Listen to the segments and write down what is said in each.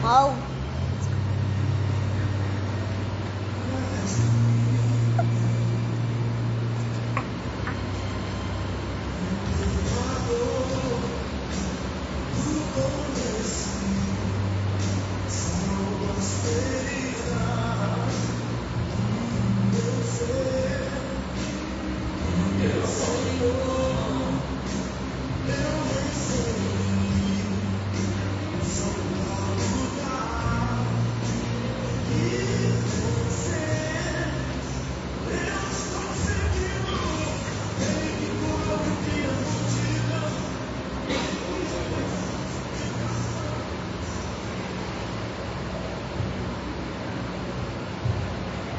Oh.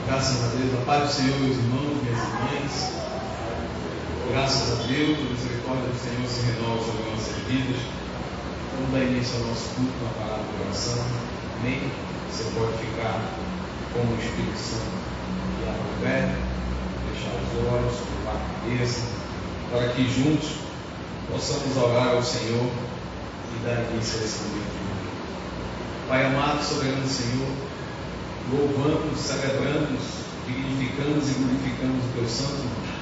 Graças a Deus, a paz do Senhor, meus irmãos, minhas irmãs. Graças a Deus, a misericórdia do Senhor se renova sobre nossas vidas. Vamos dar início ao nosso culto com a palavra de oração. Amém? Você pode ficar como o Espírito Santo e aberto, fechar os olhos, curvar a cabeça, para que juntos possamos orar ao Senhor e dar início a esse momento. Pai amado, soberano Senhor, louvamos, celebramos, dignificamos e glorificamos o Teu santo nome.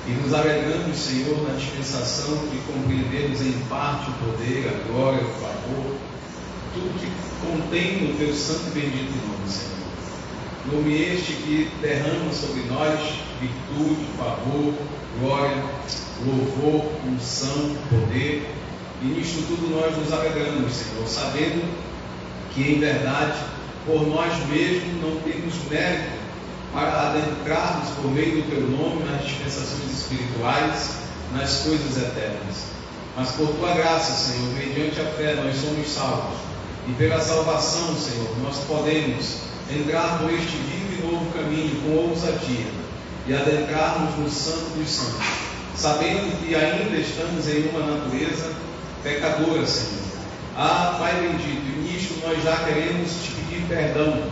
E nos alegramos, Senhor, na dispensação de compreendermos em parte o poder, a glória, o favor, tudo que contém no Teu santo e bendito nome, Senhor. Nome este que derrama sobre nós virtude, favor, glória, louvor, unção, poder. E nisto tudo nós nos alegramos, Senhor, sabendo que em verdade por nós mesmos não temos mérito para adentrarmos por meio do Teu nome nas dispensações espirituais, nas coisas eternas. Mas por Tua graça, Senhor, mediante a fé nós somos salvos. E pela salvação, Senhor, nós podemos entrar por este vivo e novo caminho com ousadia e adentrarmos no Santo dos Santos, sabendo que ainda estamos em uma natureza pecadora, Senhor. Ah, Pai bendito, e nisto nós já queremos Te pedir perdão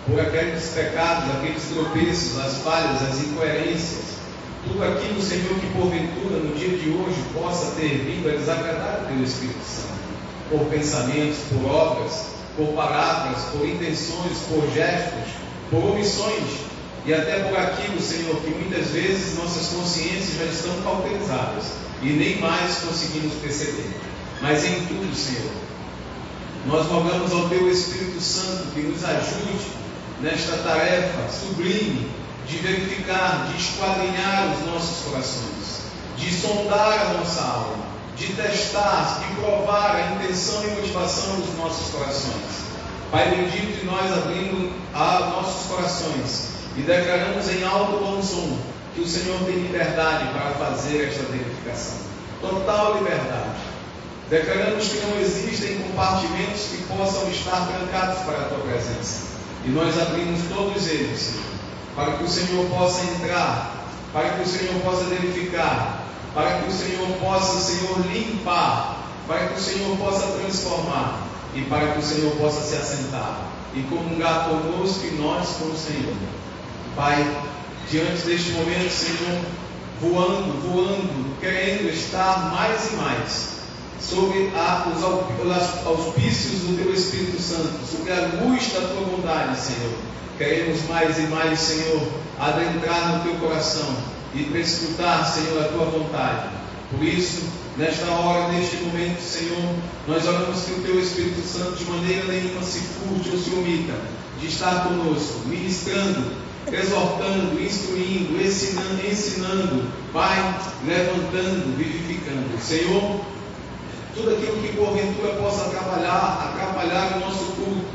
por aqueles pecados, aqueles tropeços, as falhas, as incoerências, tudo aquilo, Senhor, que porventura no dia de hoje possa ter vindo a desagradar o Teu Espírito Santo, por pensamentos, por obras, por palavras, por intenções, por gestos, por omissões, e até por aquilo, Senhor, que muitas vezes nossas consciências já estão cauterizadas e nem mais conseguimos perceber. Mas em tudo, Senhor, nós rogamos ao Teu Espírito Santo que nos ajude nesta tarefa sublime de verificar, de esquadrinhar os nossos corações, de sondar a nossa alma, de testar, de provar a intenção e motivação dos nossos corações. Pai bendito, e nós abrimos nossos corações e declaramos em alto bom som que o Senhor tem liberdade para fazer esta verificação, total liberdade. Declaramos que não existem compartimentos que possam estar trancados para a Tua presença. E nós abrimos todos eles, Senhor, para que o Senhor possa entrar, para que o Senhor possa verificar, para que o Senhor possa, Senhor, limpar, para que o Senhor possa transformar e para que o Senhor possa se assentar e comungar conosco e nós com o Senhor. Pai, diante deste momento, Senhor, voando, querendo estar mais e mais sobre os auspícios do Teu Espírito Santo, sobre a luz da Tua bondade, Senhor. Queremos mais e mais, Senhor, adentrar no Teu coração e prescrutar, Senhor, a Tua vontade. Por isso, nesta hora, neste momento, Senhor, nós oramos que o Teu Espírito Santo de maneira nenhuma se furte ou se omita de estar conosco, ministrando, exortando, instruindo, ensinando, Pai, levantando, vivificando. Senhor, tudo aquilo que porventura possa atrapalhar o nosso culto,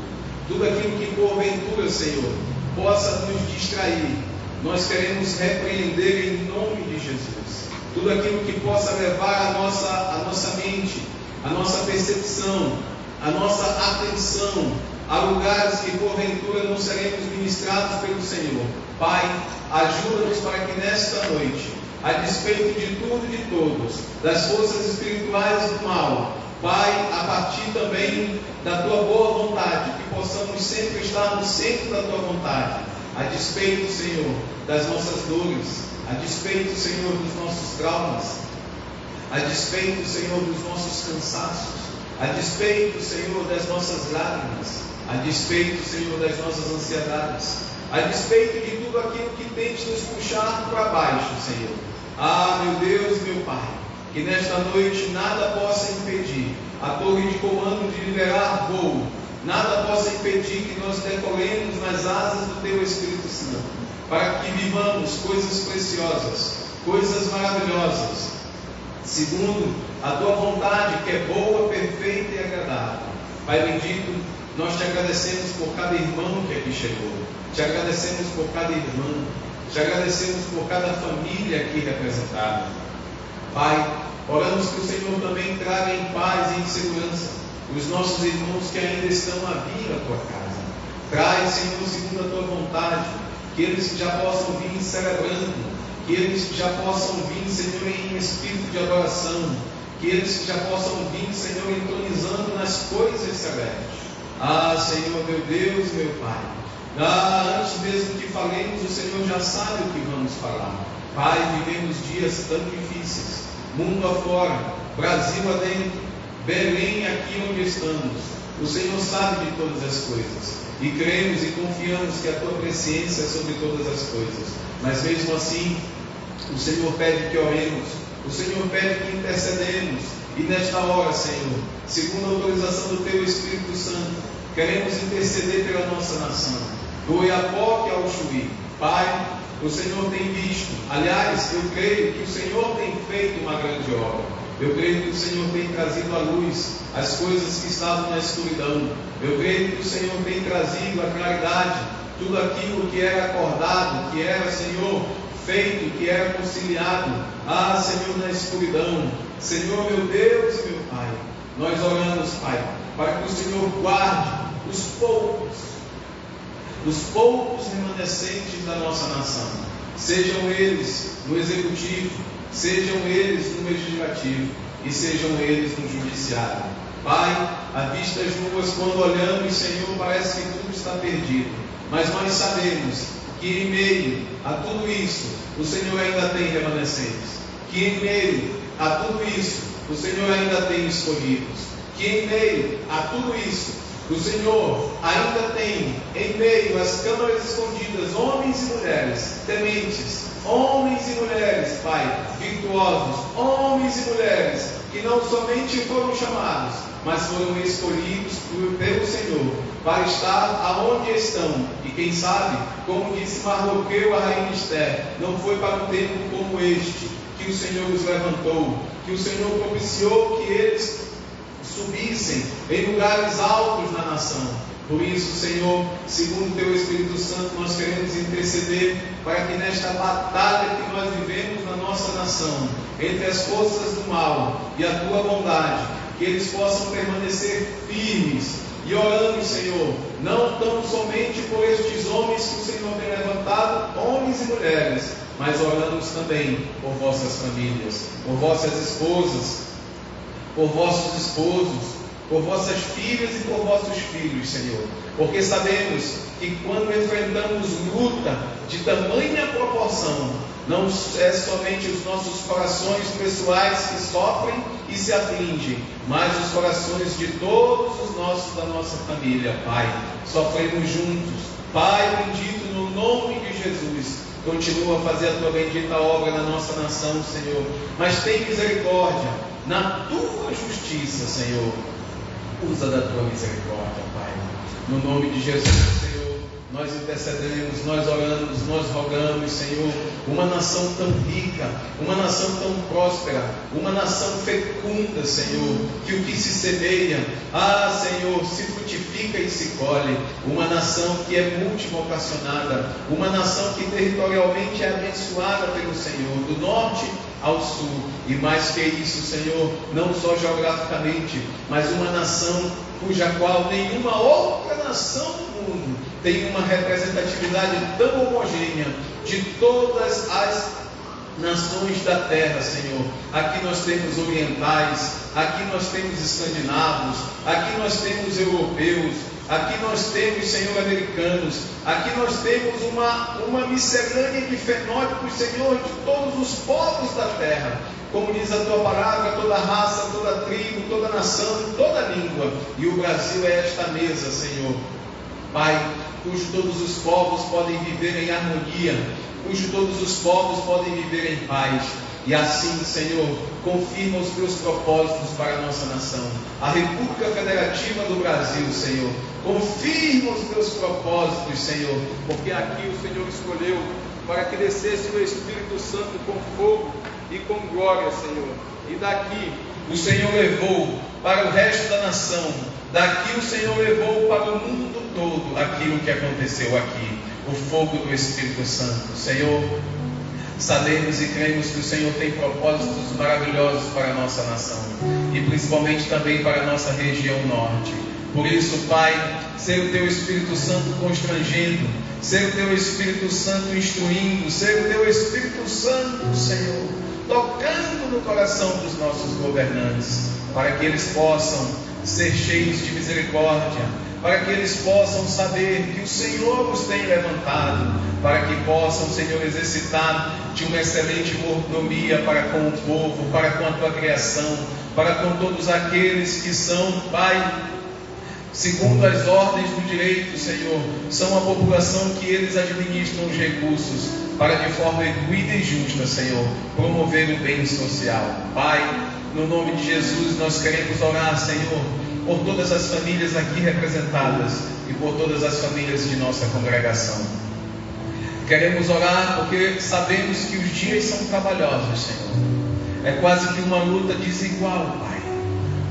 tudo aquilo que porventura, Senhor, possa nos distrair, nós queremos repreender em nome de Jesus. Tudo aquilo que possa levar a nossa mente, a nossa percepção, a nossa atenção a lugares que porventura não seremos ministrados pelo Senhor. Pai, ajuda-nos para que nesta noite, a despeito de tudo e de todos, das forças espirituais do mal, Pai, a partir também da Tua boa vontade, que possamos sempre estar no centro da Tua vontade, a despeito, Senhor, das nossas dores, a despeito, Senhor, dos nossos traumas, a despeito, Senhor, dos nossos cansaços, a despeito, Senhor, das nossas lágrimas, a despeito, Senhor, das nossas ansiedades, a despeito de tudo aquilo que tente nos puxar para baixo, Senhor. Ah, meu Deus, meu Pai, que nesta noite nada possa impedir a torre de comando de liberar voo, nada possa impedir que nós decolemos nas asas do Teu Espírito Santo, para que vivamos coisas preciosas, coisas maravilhosas, segundo a Tua vontade, que é boa, perfeita e agradável. Pai bendito, nós Te agradecemos por cada irmão que aqui chegou, Te agradecemos por cada irmã, Te agradecemos por cada família aqui representada. Pai, oramos que o Senhor também traga em paz e em segurança os nossos irmãos que ainda estão a vir à Tua casa. Traz, Senhor, segundo a Tua vontade, que eles já possam vir celebrando, que eles já possam vir, Senhor, em espírito de adoração, que eles já possam vir, Senhor, entronizando nas coisas celestes. Ah, Senhor, meu Deus, meu Pai, antes mesmo que falemos, o Senhor já sabe o que vamos falar. Pai, vivemos dias tão difíceis, mundo afora, Brasil adentro, Belém aqui onde estamos. O Senhor sabe de todas as coisas, e cremos e confiamos que a Tua presciência é sobre todas as coisas. Mas mesmo assim, o Senhor pede que oremos, o Senhor pede que intercedemos, e nesta hora, Senhor, segundo a autorização do Teu Espírito Santo, queremos interceder pela nossa nação, do Oiapoque ao Chuí. Pai, o Senhor tem visto, aliás, eu creio que o Senhor tem feito uma grande obra. Eu creio que o Senhor tem trazido à luz as coisas que estavam na escuridão. Eu creio que o Senhor tem trazido à claridade tudo aquilo que era acordado, que era, Senhor, feito, que era conciliado. Ah, Senhor, na escuridão. Senhor, meu Deus e meu Pai, nós oramos, Pai, para que o Senhor guarde os poucos remanescentes da nossa nação, sejam eles no executivo, sejam eles no legislativo e sejam eles no judiciário. Pai, a vistas nuas, quando olhamos, Senhor, parece que tudo está perdido, mas nós sabemos que em meio a tudo isso, o Senhor ainda tem remanescentes, que em meio a tudo isso, o Senhor ainda tem escolhidos, que em meio a tudo isso, o Senhor ainda tem em meio às câmaras escondidas homens e mulheres tementes, homens e mulheres, Pai, virtuosos, homens e mulheres que não somente foram chamados, mas foram escolhidos pelo Senhor para estar aonde estão. E quem sabe, como disse Mardoqueu a rainha Esther, não foi para um tempo como este que o Senhor os levantou, que o Senhor propiciou que eles subissem em lugares altos na nação. Por isso, Senhor, segundo o Teu Espírito Santo, nós queremos interceder para que nesta batalha que nós vivemos na nossa nação, entre as forças do mal e a Tua bondade, que eles possam permanecer firmes e orando, Senhor, não tão somente por estes homens que o Senhor tem levantado, homens e mulheres, mas oramos também por vossas famílias, por vossas esposas, por vossos esposos, por vossas filhas e por vossos filhos, Senhor, porque sabemos que quando enfrentamos luta de tamanha proporção, não é somente os nossos corações pessoais que sofrem e se afligem, mas os corações de todos os nossos da nossa família, Pai, sofremos juntos. Pai bendito, no nome de Jesus, continua a fazer a Tua bendita obra na nossa nação, Senhor, mas tem misericórdia, na Tua justiça, Senhor, usa da Tua misericórdia, Pai. No nome de Jesus, Senhor, nós intercedemos, nós oramos, nós rogamos, Senhor, uma nação tão rica, uma nação tão próspera, uma nação fecunda, Senhor, que o que se semeia, Senhor, se frutifica e se colhe, uma nação que é multivocacionada, uma nação que territorialmente é abençoada pelo Senhor, do norte ao sul, e mais que isso, Senhor, não só geograficamente, mas uma nação cuja qual nenhuma outra nação do mundo tem uma representatividade tão homogênea de todas as nações da terra, Senhor. Aqui nós temos orientais, aqui nós temos escandinavos, aqui nós temos europeus, aqui nós temos, Senhor, americanos, aqui nós temos uma miscelânea de fenótipos, Senhor, de todos os povos da terra. Como diz a tua palavra, toda raça, toda tribo, toda nação, toda língua. E o Brasil é esta mesa, Senhor, Pai, cujo todos os povos podem viver em harmonia, cujo todos os povos podem viver em paz. E assim, Senhor, confirma os teus propósitos para a nossa nação. A República Federativa do Brasil, Senhor, confirma os teus propósitos, Senhor, porque aqui o Senhor escolheu para que descesse o Espírito Santo com fogo e com glória, Senhor. E daqui o Senhor levou para o resto da nação. Daqui o Senhor levou para o mundo todo aquilo que aconteceu aqui, o fogo do Espírito Santo. Senhor, sabemos e cremos que o Senhor tem propósitos maravilhosos para a nossa nação e principalmente também para a nossa região norte. Por isso, Pai, ser o Teu Espírito Santo constrangendo, ser o Teu Espírito Santo instruindo, ser o Teu Espírito Santo, Senhor, tocando no coração dos nossos governantes, para que eles possam ser cheios de misericórdia, para que eles possam saber que o Senhor os tem levantado, para que possam, Senhor, exercitar de uma excelente mordomia para com o povo, para com a Tua criação, para com todos aqueles que são, Pai, segundo as ordens do direito, Senhor, são a população que eles administram os recursos, para de forma equina e justa, Senhor, promover o bem social. Pai, no nome de Jesus, nós queremos orar, Senhor, por todas as famílias aqui representadas e por todas as famílias de nossa congregação. Queremos orar porque sabemos que os dias são trabalhosos, Senhor. É quase que uma luta desigual, Pai.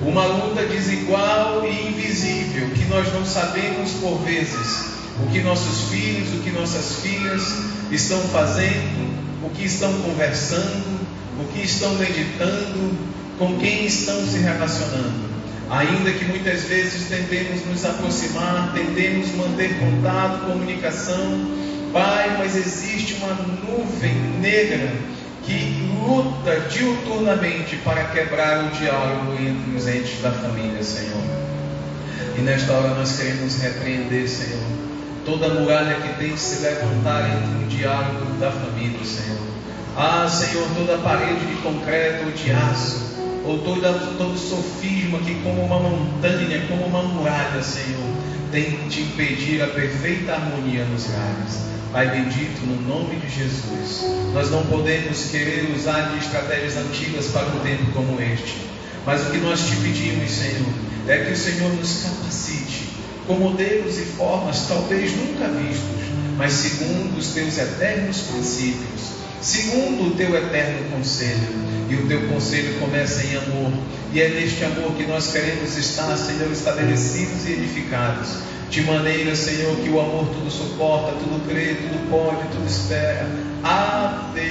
Uma luta desigual e invisível, que nós não sabemos por vezes o que nossos filhos, o que nossas filhas estão fazendo, o que estão conversando, o que estão meditando, com quem estão se relacionando. Ainda que muitas vezes tentemos nos aproximar, tentemos manter contato, comunicação, Pai, mas existe uma nuvem negra que luta diuturnamente para quebrar o diálogo entre os entes da família, Senhor. E nesta hora nós queremos repreender, Senhor, toda a muralha que tem que se levantar entre o diálogo da família, Senhor. Ah, Senhor, toda a parede de concreto ou de aço, ou todo sofisma que como uma montanha, como uma muralha, Senhor, tem que te impedir a perfeita harmonia nos lares. Pai bendito, no nome de Jesus, nós não podemos querer usar de estratégias antigas para um tempo como este, mas o que nós te pedimos, Senhor, é que o Senhor nos capacite com modelos e formas talvez nunca vistos, mas segundo os teus eternos princípios, segundo o teu eterno conselho. E o teu conselho começa em amor, e é neste amor que nós queremos estar, Senhor, estabelecidos e edificados, de maneira, Senhor, que o amor tudo suporta, tudo crê, tudo pode, tudo espera. A Deus.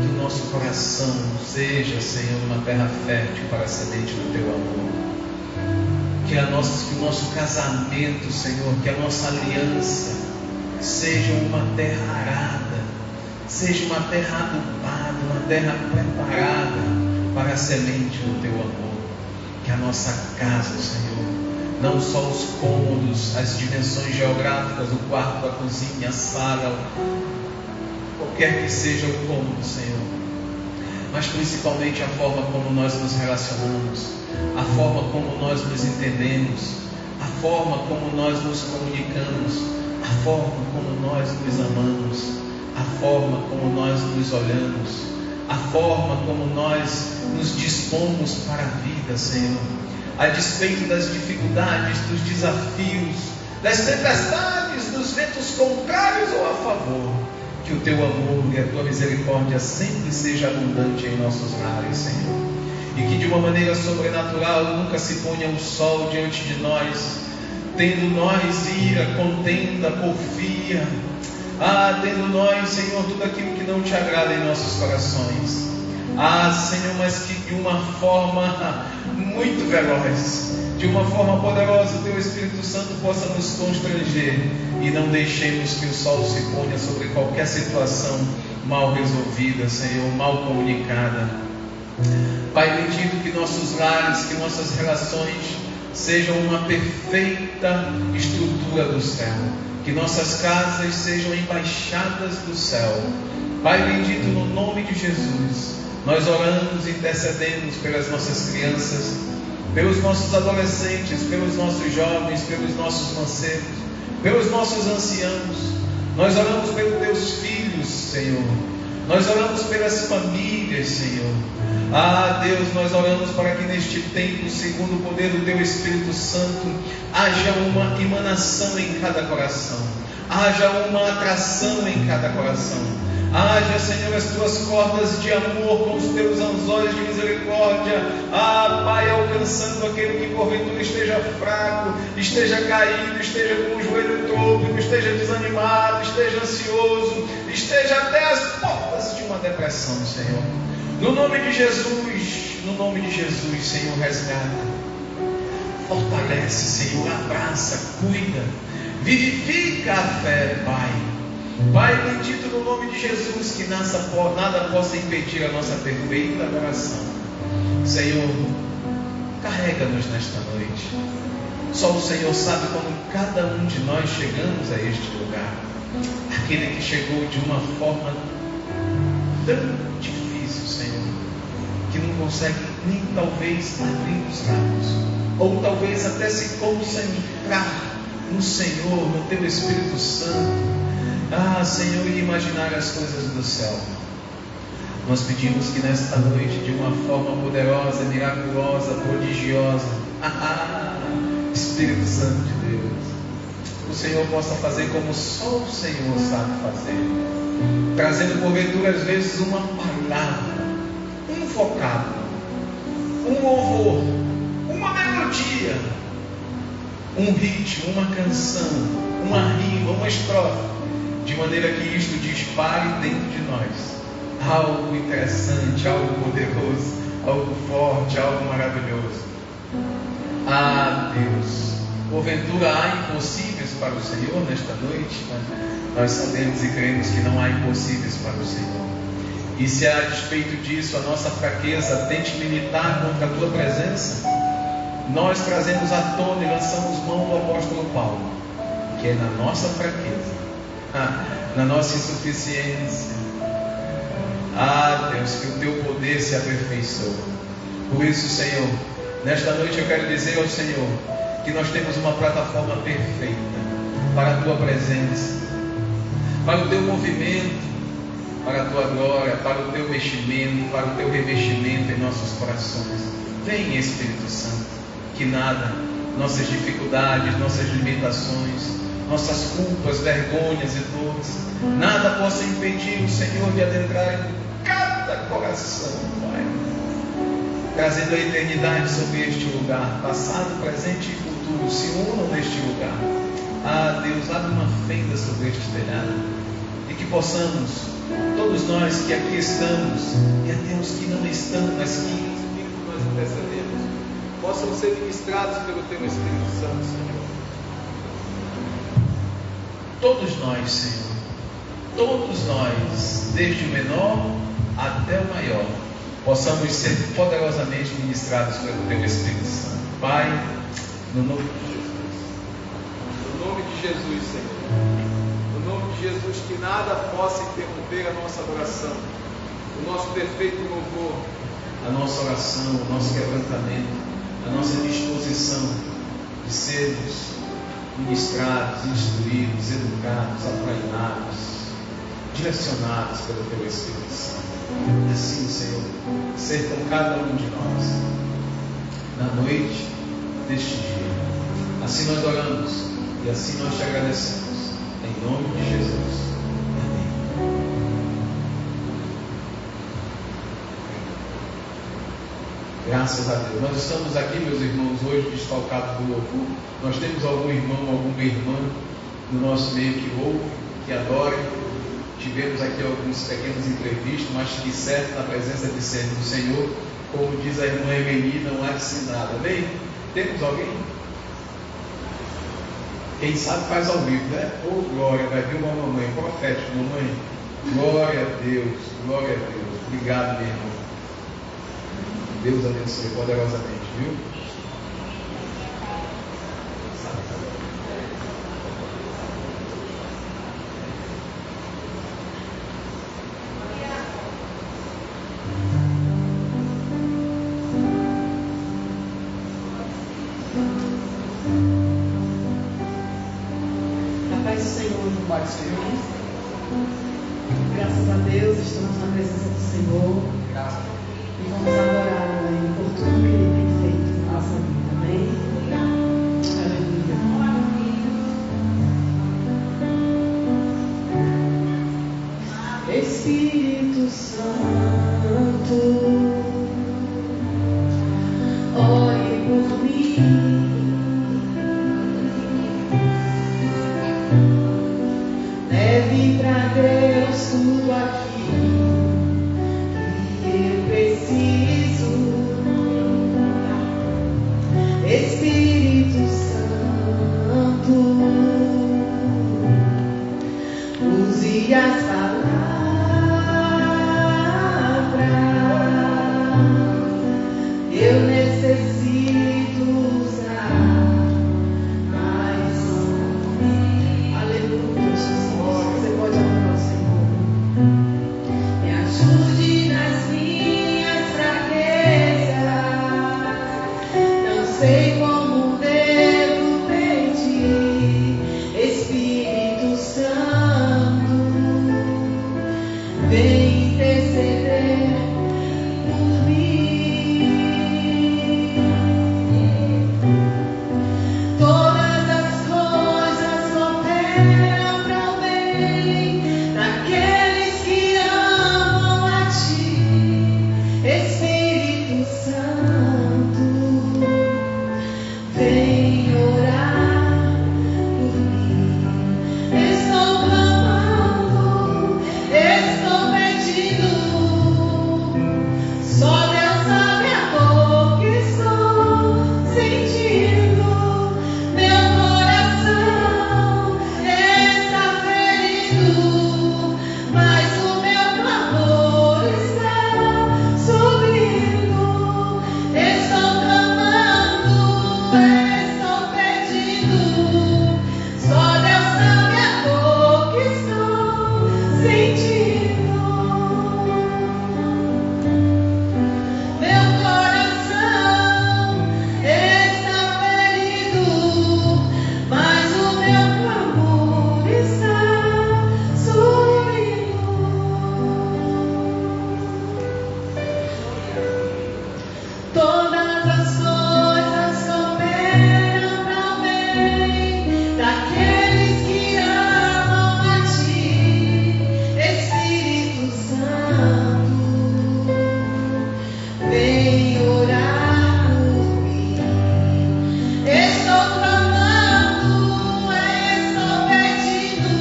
Que o nosso coração seja, Senhor, uma terra fértil para a semente do teu amor. Que o nosso casamento, Senhor, que a nossa aliança seja uma terra arada, seja uma terra adubada, uma terra preparada para a semente do teu amor. Que a nossa casa, Senhor, não só os cômodos, as dimensões geográficas, o quarto, a cozinha, a sala, qualquer que seja o cômodo, Senhor, mas principalmente a forma como nós nos relacionamos, a forma como nós nos entendemos, a forma como nós nos comunicamos, a forma como nós nos amamos, a forma como nós nos olhamos, a forma como nós nos dispomos para a vida, Senhor, a despeito das dificuldades, dos desafios, das tempestades, dos ventos contrários ou a favor. Que o teu amor e a tua misericórdia sempre seja abundante em nossos lares, Senhor, e que de uma maneira sobrenatural nunca se ponha o sol diante de nós, tendo nós ira, contenda, porfia, tendo nós, Senhor, tudo aquilo que não te agrada em nossos corações. Senhor, mas que de uma forma muito veloz, de uma forma poderosa, o teu Espírito Santo possa nos constranger e não deixemos que o sol se ponha sobre qualquer situação mal resolvida, Senhor, mal comunicada. Pai bendito, que nossos lares, que nossas relações sejam uma perfeita estrutura do céu, que nossas casas sejam embaixadas do céu. Pai bendito, no nome de Jesus, nós oramos e intercedemos pelas nossas crianças, pelos nossos adolescentes, pelos nossos jovens, pelos nossos mancebos, pelos nossos anciãos. Nós oramos pelos teus filhos, Senhor. Nós oramos pelas famílias, Senhor. Ah, Deus, nós oramos para que neste tempo, segundo o poder do Teu Espírito Santo, haja uma emanação em cada coração, haja uma atração em cada coração, haja, Senhor, as Tuas cordas de amor com os Teus anzóis de misericórdia. Ah, Pai, alcançando aquele que porventura esteja fraco, esteja caído, esteja com o joelho trôpego, esteja desanimado, esteja ansioso, esteja até às portas de uma depressão, Senhor. No nome de Jesus, Senhor, resgata, fortalece, Senhor, abraça, cuida, vivifica a fé, Pai. Pai bendito, no nome de Jesus, que nada possa impedir a nossa perfeita adoração. Senhor, carrega-nos nesta noite. Só o Senhor sabe como cada um de nós chegamos a este lugar. Aquele que chegou de uma forma tão difícil, Senhor, que não consegue nem talvez abrir os lábios, ou talvez até se concentrar no Senhor, no Teu Espírito Santo. Ah, Senhor, e imaginar as coisas do céu. Nós pedimos que nesta noite, de uma forma poderosa, miraculosa, prodigiosa, Espírito Santo de Deus, o Senhor possa fazer como só o Senhor sabe fazer, trazendo porventura às vezes uma palavra, um vocábulo, um louvor, uma melodia, um ritmo, uma canção, uma rima, uma estrofe, de maneira que isto dispare dentro de nós algo interessante, algo poderoso, algo forte, algo maravilhoso. Ah, Deus, porventura há impossíveis para o Senhor nesta noite? Nós sabemos e cremos que não há impossíveis para o Senhor. E se a despeito disso a nossa fraqueza tente militar contra a Tua presença, nós trazemos à tona e lançamos mão do apóstolo Paulo, que é na nossa fraqueza, na nossa insuficiência. Ah, Deus, que o Teu poder se aperfeiçoe. Por isso, Senhor, nesta noite eu quero dizer ao Senhor que nós temos uma plataforma perfeita para a Tua presença, para o Teu movimento, para a Tua glória, para o Teu vestimento, para o Teu revestimento em nossos corações. Vem, Espírito Santo, que nada, nossas dificuldades, nossas limitações, nossas culpas, vergonhas e dores, nada possa impedir o Senhor de adentrar em cada coração, Pai, trazendo a eternidade sobre este lugar, passado, presente e futuro, se unam neste lugar. Ah, Deus, abre uma fenda sobre este telhado, e que possamos, todos nós que aqui estamos, e até os que não estão, mas que Espírito nós intercedemos, possam ser ministrados pelo Teu Espírito Santo, Senhor. Todos nós, Senhor, todos nós, desde o menor até o maior, possamos ser poderosamente ministrados pelo Teu Espírito Santo. Pai, no nome de Jesus, no nome de Jesus, Senhor, no nome de Jesus, que nada possa interromper a nossa adoração, o nosso perfeito louvor, a nossa oração, o nosso quebrantamento, a nossa disposição de sermos ministrados, instruídos, educados, aplainados, direcionados pelo Teu Espírito Santo. Assim, Senhor, ser com cada um de nós na noite deste dia. Assim nós oramos e assim nós Te agradecemos, em nome de Jesus. Amém. Graças a Deus. Nós estamos aqui, meus irmãos, hoje desfalcados do louvor. Nós temos algum irmão, alguma irmã no nosso meio que ouve, que adora. Tivemos aqui alguns pequenos imprevistos, mas que certo na presença de sempre do Senhor, como diz a irmã Emeni, não há de ser nada. Amém? Temos alguém? Quem sabe faz ao vivo, né? Oh, glória, vai vir uma mamãe, profética, mamãe. Glória a Deus, glória a Deus. Obrigado, meu irmão. Deus abençoe poderosamente, viu? Graças a Deus, estamos na presença do Senhor e vamos adorar por tudo que Ele tem feito na nossa vida, amém? Aleluia. Espírito Santo, ore por mim. Leve pra Deus tudo aquilo que eu preciso. Espírito Santo, use as palavras. Eu necessito usar mais som. Aleluia, Jesus. Você pode adorar o Senhor. Me ajude nas minhas fraquezas. Não sei como devo pedir. Espírito Santo, vem interceder por mim. Todas as coisas cooperam para o bem daqueles que amam a Ti. Espírito Santo, vem orar por mim. Estou clamando, estou pedindo. Só Deus sabe a dor que estou sentindo. Meu coração está ferido, mas o meu clamor está subindo. Estou clamando, estou pedindo. Só Deus sabe a dor que estou sentindo. Meu coração está ferido, mas o meu clamor está subindo. Todas as coisas cooperam para o bem daqueles que amam a Ti. Espírito Santo, vem orar por mim. Estou clamando, estou pedindo.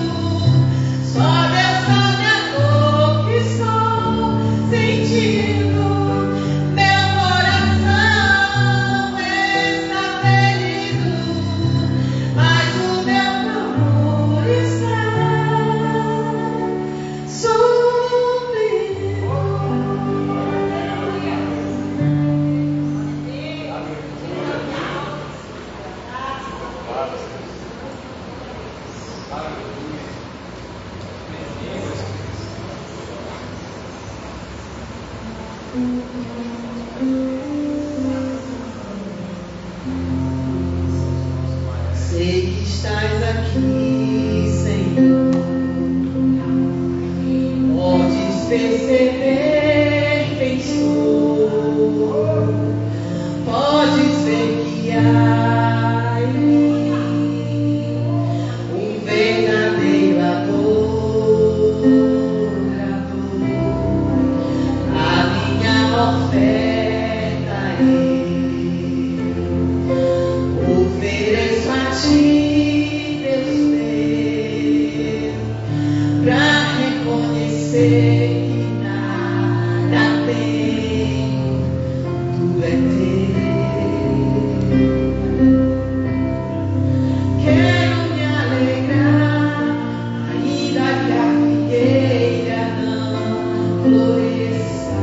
Só Deus sabe a dor que estou sentindo. Meu coração está ferido, mas o meu clamor está subindo. Sei que estás aqui, Senhor. Podes perceber quem sou. Podes ver que há em mim um verdadeiro adorador. A minha oferta eu ofereço a Ti, Deus meu, pra reconhecer que nada tenho, tudo é Teu. Quero me alegrar, ainda que a figueira não floresça.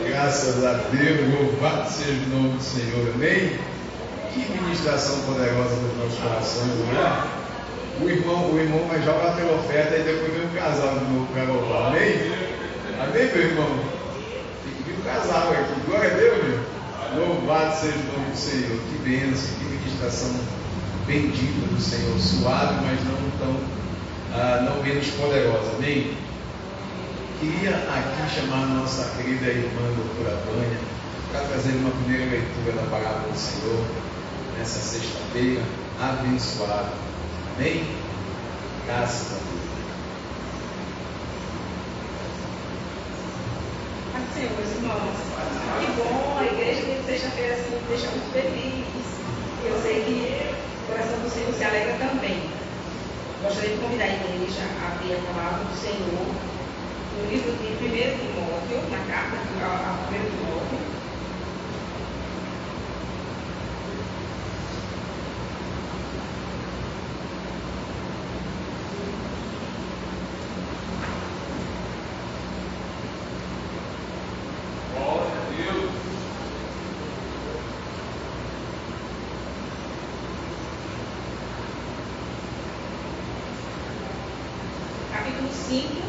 Graças a Deus, louvado seja o nome do Senhor, amém? Que ministração poderosa nos nossos corações, não é? O irmão vai jogar pela oferta e depois vem um casal de novo para louvar, amém? Amém, meu irmão? Tem que vir um casal aqui, glória a Deus, meu. Louvado seja o nome do Senhor, que bênção, que ministração bendita do Senhor, suave, mas não menos poderosa, amém? Queria aqui chamar a nossa querida irmã doutora Vânia para trazer uma primeira leitura da palavra do Senhor nessa sexta-feira abençoada. Amém? Graças a Deus. Assim, meus irmãos, que bom, a igreja de sexta-feira assim me deixa muito feliz. Eu sei que o coração do Senhor se alegra também. Gostaria de convidar a igreja a abrir a palavra do Senhor no livro de 1 Timóteo, na carta a 1 Timóteo. Capítulo 5.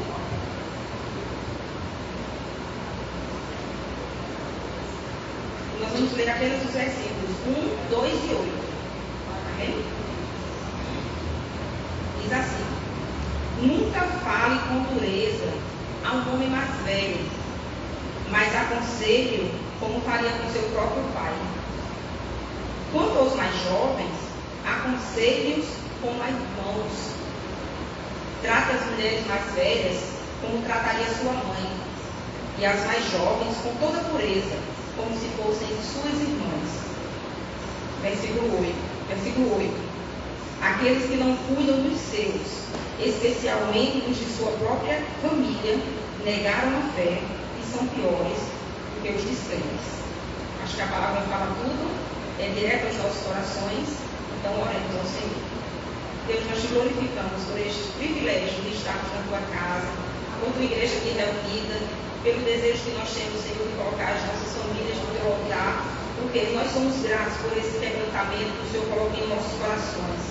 Nós vamos ler apenas os versículos 1, 2 e 8. Amém? Diz assim: nunca fale com dureza a um homem mais velho, mas aconselhe-o como faria com seu próprio pai. Quanto aos mais jovens, aconselhe-os como a irmãos. Trate as mulheres mais velhas como trataria sua mãe, e as mais jovens com toda pureza, como se fossem suas irmãs. Versículo 8. Aqueles que não cuidam dos seus, especialmente dos de sua própria família, negaram a fé e são piores do que os descrentes. Acho que a palavra fala tudo, é direto aos nossos corações, então oremos ao Senhor. Deus, nós te glorificamos por este privilégio de estarmos na tua casa, com tua igreja aqui reunida, pelo desejo que nós temos, Senhor, de colocar as nossas famílias no teu altar, porque nós somos gratos por esse quebrantamento que o Senhor coloca em nossos corações.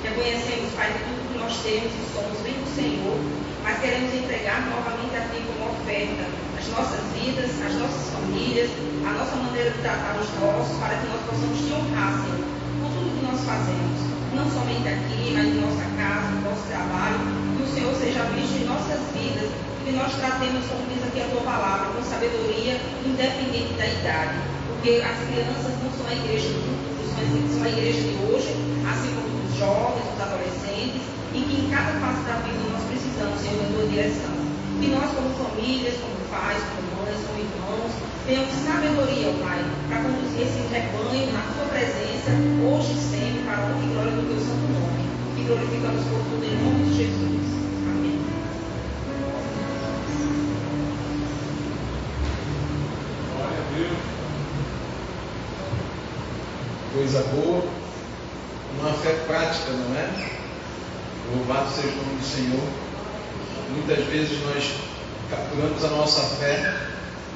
Reconhecemos, Pai, que tudo que nós temos e somos vem do Senhor, mas queremos entregar novamente a Ti como oferta as nossas vidas, as nossas famílias, a nossa maneira de tratar os nossos, para que nós possamos Te honrar, Senhor, por tudo que nós fazemos, não somente aqui, mas em nossa casa, no nosso trabalho, que o Senhor seja visto em nossas vidas, que nós tratemos, como diz aqui a Tua palavra, com sabedoria, independente da idade, porque as crianças não são a igreja do futuro, são a igreja de hoje, assim como os jovens, os adolescentes, e que em cada fase da vida nós precisamos, Senhor, da Tua direção. Que nós, como famílias, como pais, como mães, como irmãos, tenhamos sabedoria, ó Pai, para conduzir esse rebanho na Tua presença, hoje e sempre, para a honra e glória do Teu santo nome. Que glorificamos por tudo em nome de Jesus. Amém. Glória a Deus. Coisa boa, uma fé prática, não é? Louvado seja o nome do Senhor. Muitas vezes nós capturamos a nossa fé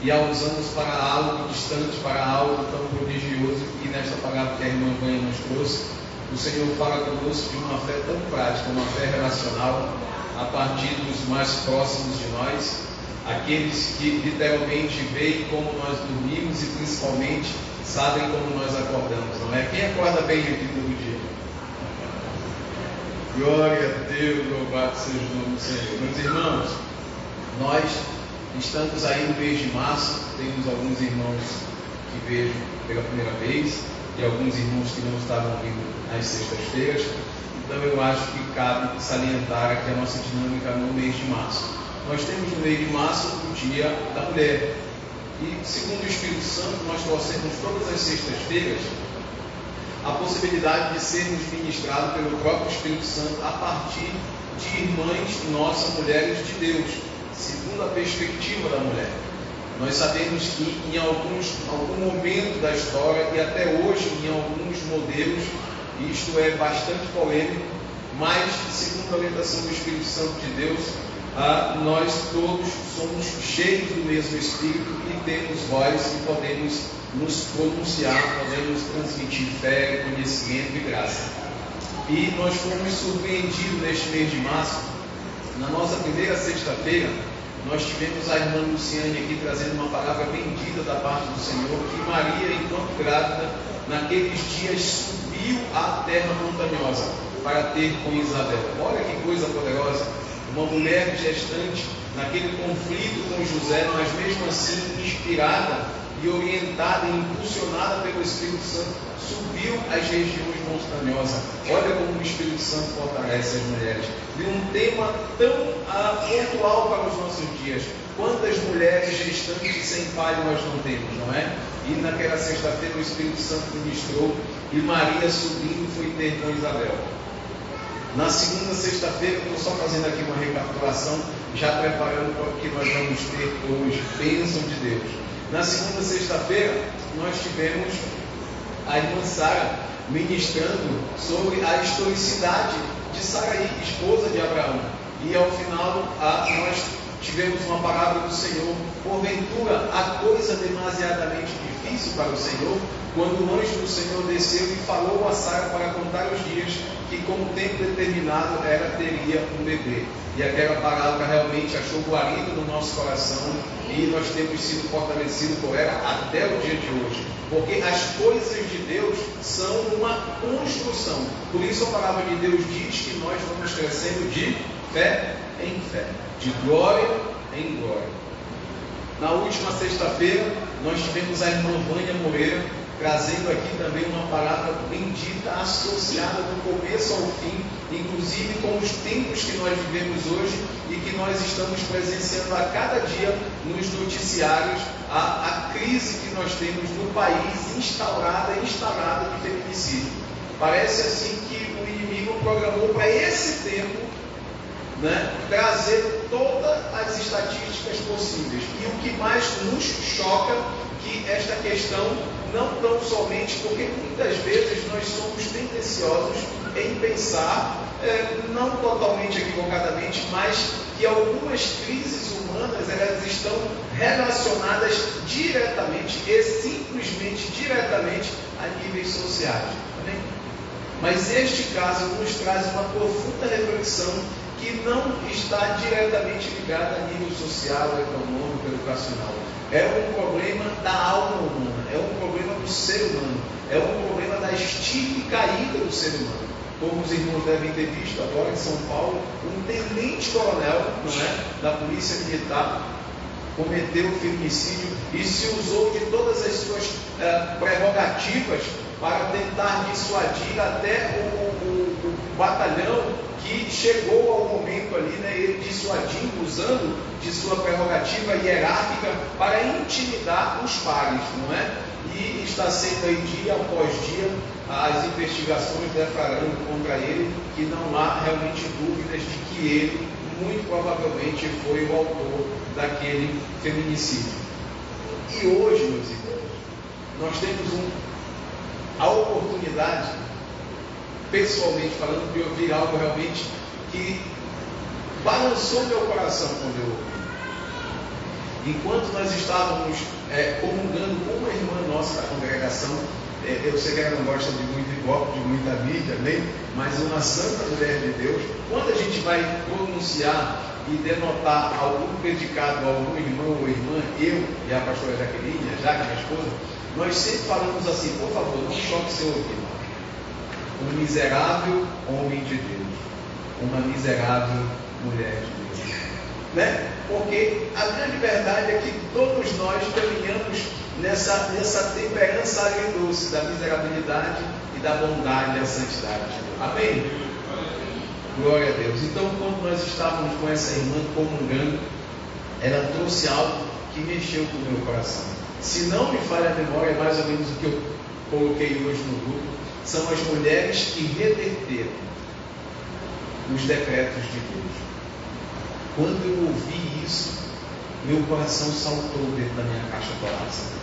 e a usamos para algo distante, para algo tão prodigioso, e nesta palavra que a irmã Vânia nos trouxe, o Senhor fala conosco de uma fé tão prática, uma fé relacional, a partir dos mais próximos de nós, aqueles que literalmente veem como nós dormimos e principalmente sabem como nós acordamos, não é? Quem acorda bem aqui todo dia? Glória a Deus, louvado seja o nome do Senhor. Meus irmãos, nós estamos aí no mês de março, temos alguns irmãos que vejo pela primeira vez e alguns irmãos que não estavam vindo às sextas-feiras, então eu acho que cabe salientar aqui a nossa dinâmica no mês de março. Nós temos no mês de março o Dia da Mulher, e segundo o Espírito Santo nós trouxemos todas as sextas-feiras a possibilidade de sermos ministrados pelo próprio Espírito Santo a partir de irmãs nossas, mulheres de Deus, segundo a perspectiva da mulher. Nós sabemos que em algum momento da história e até hoje em alguns modelos, isto é bastante polêmico, mas segundo a orientação do Espírito Santo de Deus, nós todos somos cheios do mesmo Espírito e temos voz e podemos nos pronunciar, podemos transmitir fé, conhecimento e graça. E nós fomos surpreendidos neste mês de março. Na nossa primeira sexta-feira, nós tivemos a irmã Luciane aqui trazendo uma palavra bendita da parte do Senhor, que Maria, enquanto grávida, naqueles dias subiu à terra montanhosa para ter com Isabel. Olha que coisa poderosa! Uma mulher gestante naquele conflito com José, mas mesmo assim inspirada e orientada e impulsionada pelo Espírito Santo, subiu às regiões montanhosas. Olha como o Espírito Santo fortalece as mulheres. De um tema tão pontual para os nossos dias. Quantas mulheres gestantes sem pai nós não temos, não é? E naquela sexta-feira o Espírito Santo ministrou e Maria subindo foi ter com Isabel. Na segunda sexta-feira, estou só fazendo aqui uma recapitulação, já preparando para o que nós vamos ter hoje. Bênção de Deus. Na segunda sexta-feira, nós tivemos a irmã Sara ministrando sobre a historicidade de Saraí, esposa de Abraão. E ao final, nós tivemos uma palavra do Senhor. Porventura, a coisa demasiadamente difícil para o Senhor, quando o anjo do Senhor desceu e falou a Sara para contar os dias que com o tempo determinado ela teria um bebê. E aquela palavra realmente achou guarido no nosso coração e nós temos sido fortalecidos por ela até o dia de hoje. Porque as coisas de Deus são uma construção. Por isso a palavra de Deus diz que nós vamos crescendo de fé em fé, de glória em glória. Na última sexta-feira, nós tivemos a irmã Vânia Moreira trazendo aqui também uma palavra bendita, associada do começo ao fim, inclusive com os tempos que nós vivemos hoje e que nós estamos presenciando a cada dia nos noticiários, a crise que nós temos no país instalada de feminicídio. Parece assim que o inimigo programou para esse tempo, né, trazer todas as estatísticas possíveis. E o que mais nos choca que esta questão não tão somente porque muitas vezes nós somos tendenciosos em pensar, não totalmente equivocadamente, mas que algumas crises humanas elas estão relacionadas diretamente e simplesmente diretamente a níveis sociais. Amém? Mas este caso nos traz uma profunda reflexão que não está diretamente ligada a nível social, econômico, educacional. É um problema da alma humana, é um problema do ser humano, é um problema da estirpe caída do ser humano. Como os irmãos devem ter visto agora em São Paulo, um tenente-coronel, não é, da Polícia Militar cometeu feminicídio e se usou de todas as suas prerrogativas para tentar dissuadir até o batalhão que chegou ao momento ali, né, ele dissuadindo, usando de sua prerrogativa hierárquica para intimidar os pares, não é? E está sendo aí dia após dia as investigações declarando contra ele que não há realmente dúvidas de que ele muito provavelmente foi o autor daquele feminicídio. E hoje, meus irmãos, nós temos a oportunidade, pessoalmente falando, de ouvir algo realmente que balançou meu coração quando eu ouvi. Enquanto nós estávamos comungando com uma irmã nossa da congregação, eu sei que ela não gosta de muito ibope, de muita mídia, né? Mas uma santa mulher de Deus, quando a gente vai pronunciar e denotar algum predicado, algum irmão ou irmã, eu e a pastora Jaqueline, a Jaque, minha esposa, nós sempre falamos assim: por favor, não choque seu ouvido. Um miserável homem de Deus, uma miserável mulher de Deus, né? Porque a grande verdade é que todos nós caminhamos nessa temperança agridoce da miserabilidade e da bondade e da santidade. Amém? Glória a Deus. Então, quando nós estávamos com essa irmã comungando, ela trouxe algo que mexeu com o meu coração. Se não me falha a memória, é mais ou menos o que eu coloquei hoje no grupo, são as mulheres que reverteram os decretos de Deus. Quando eu ouvi isso, meu coração saltou dentro da minha caixa torácica.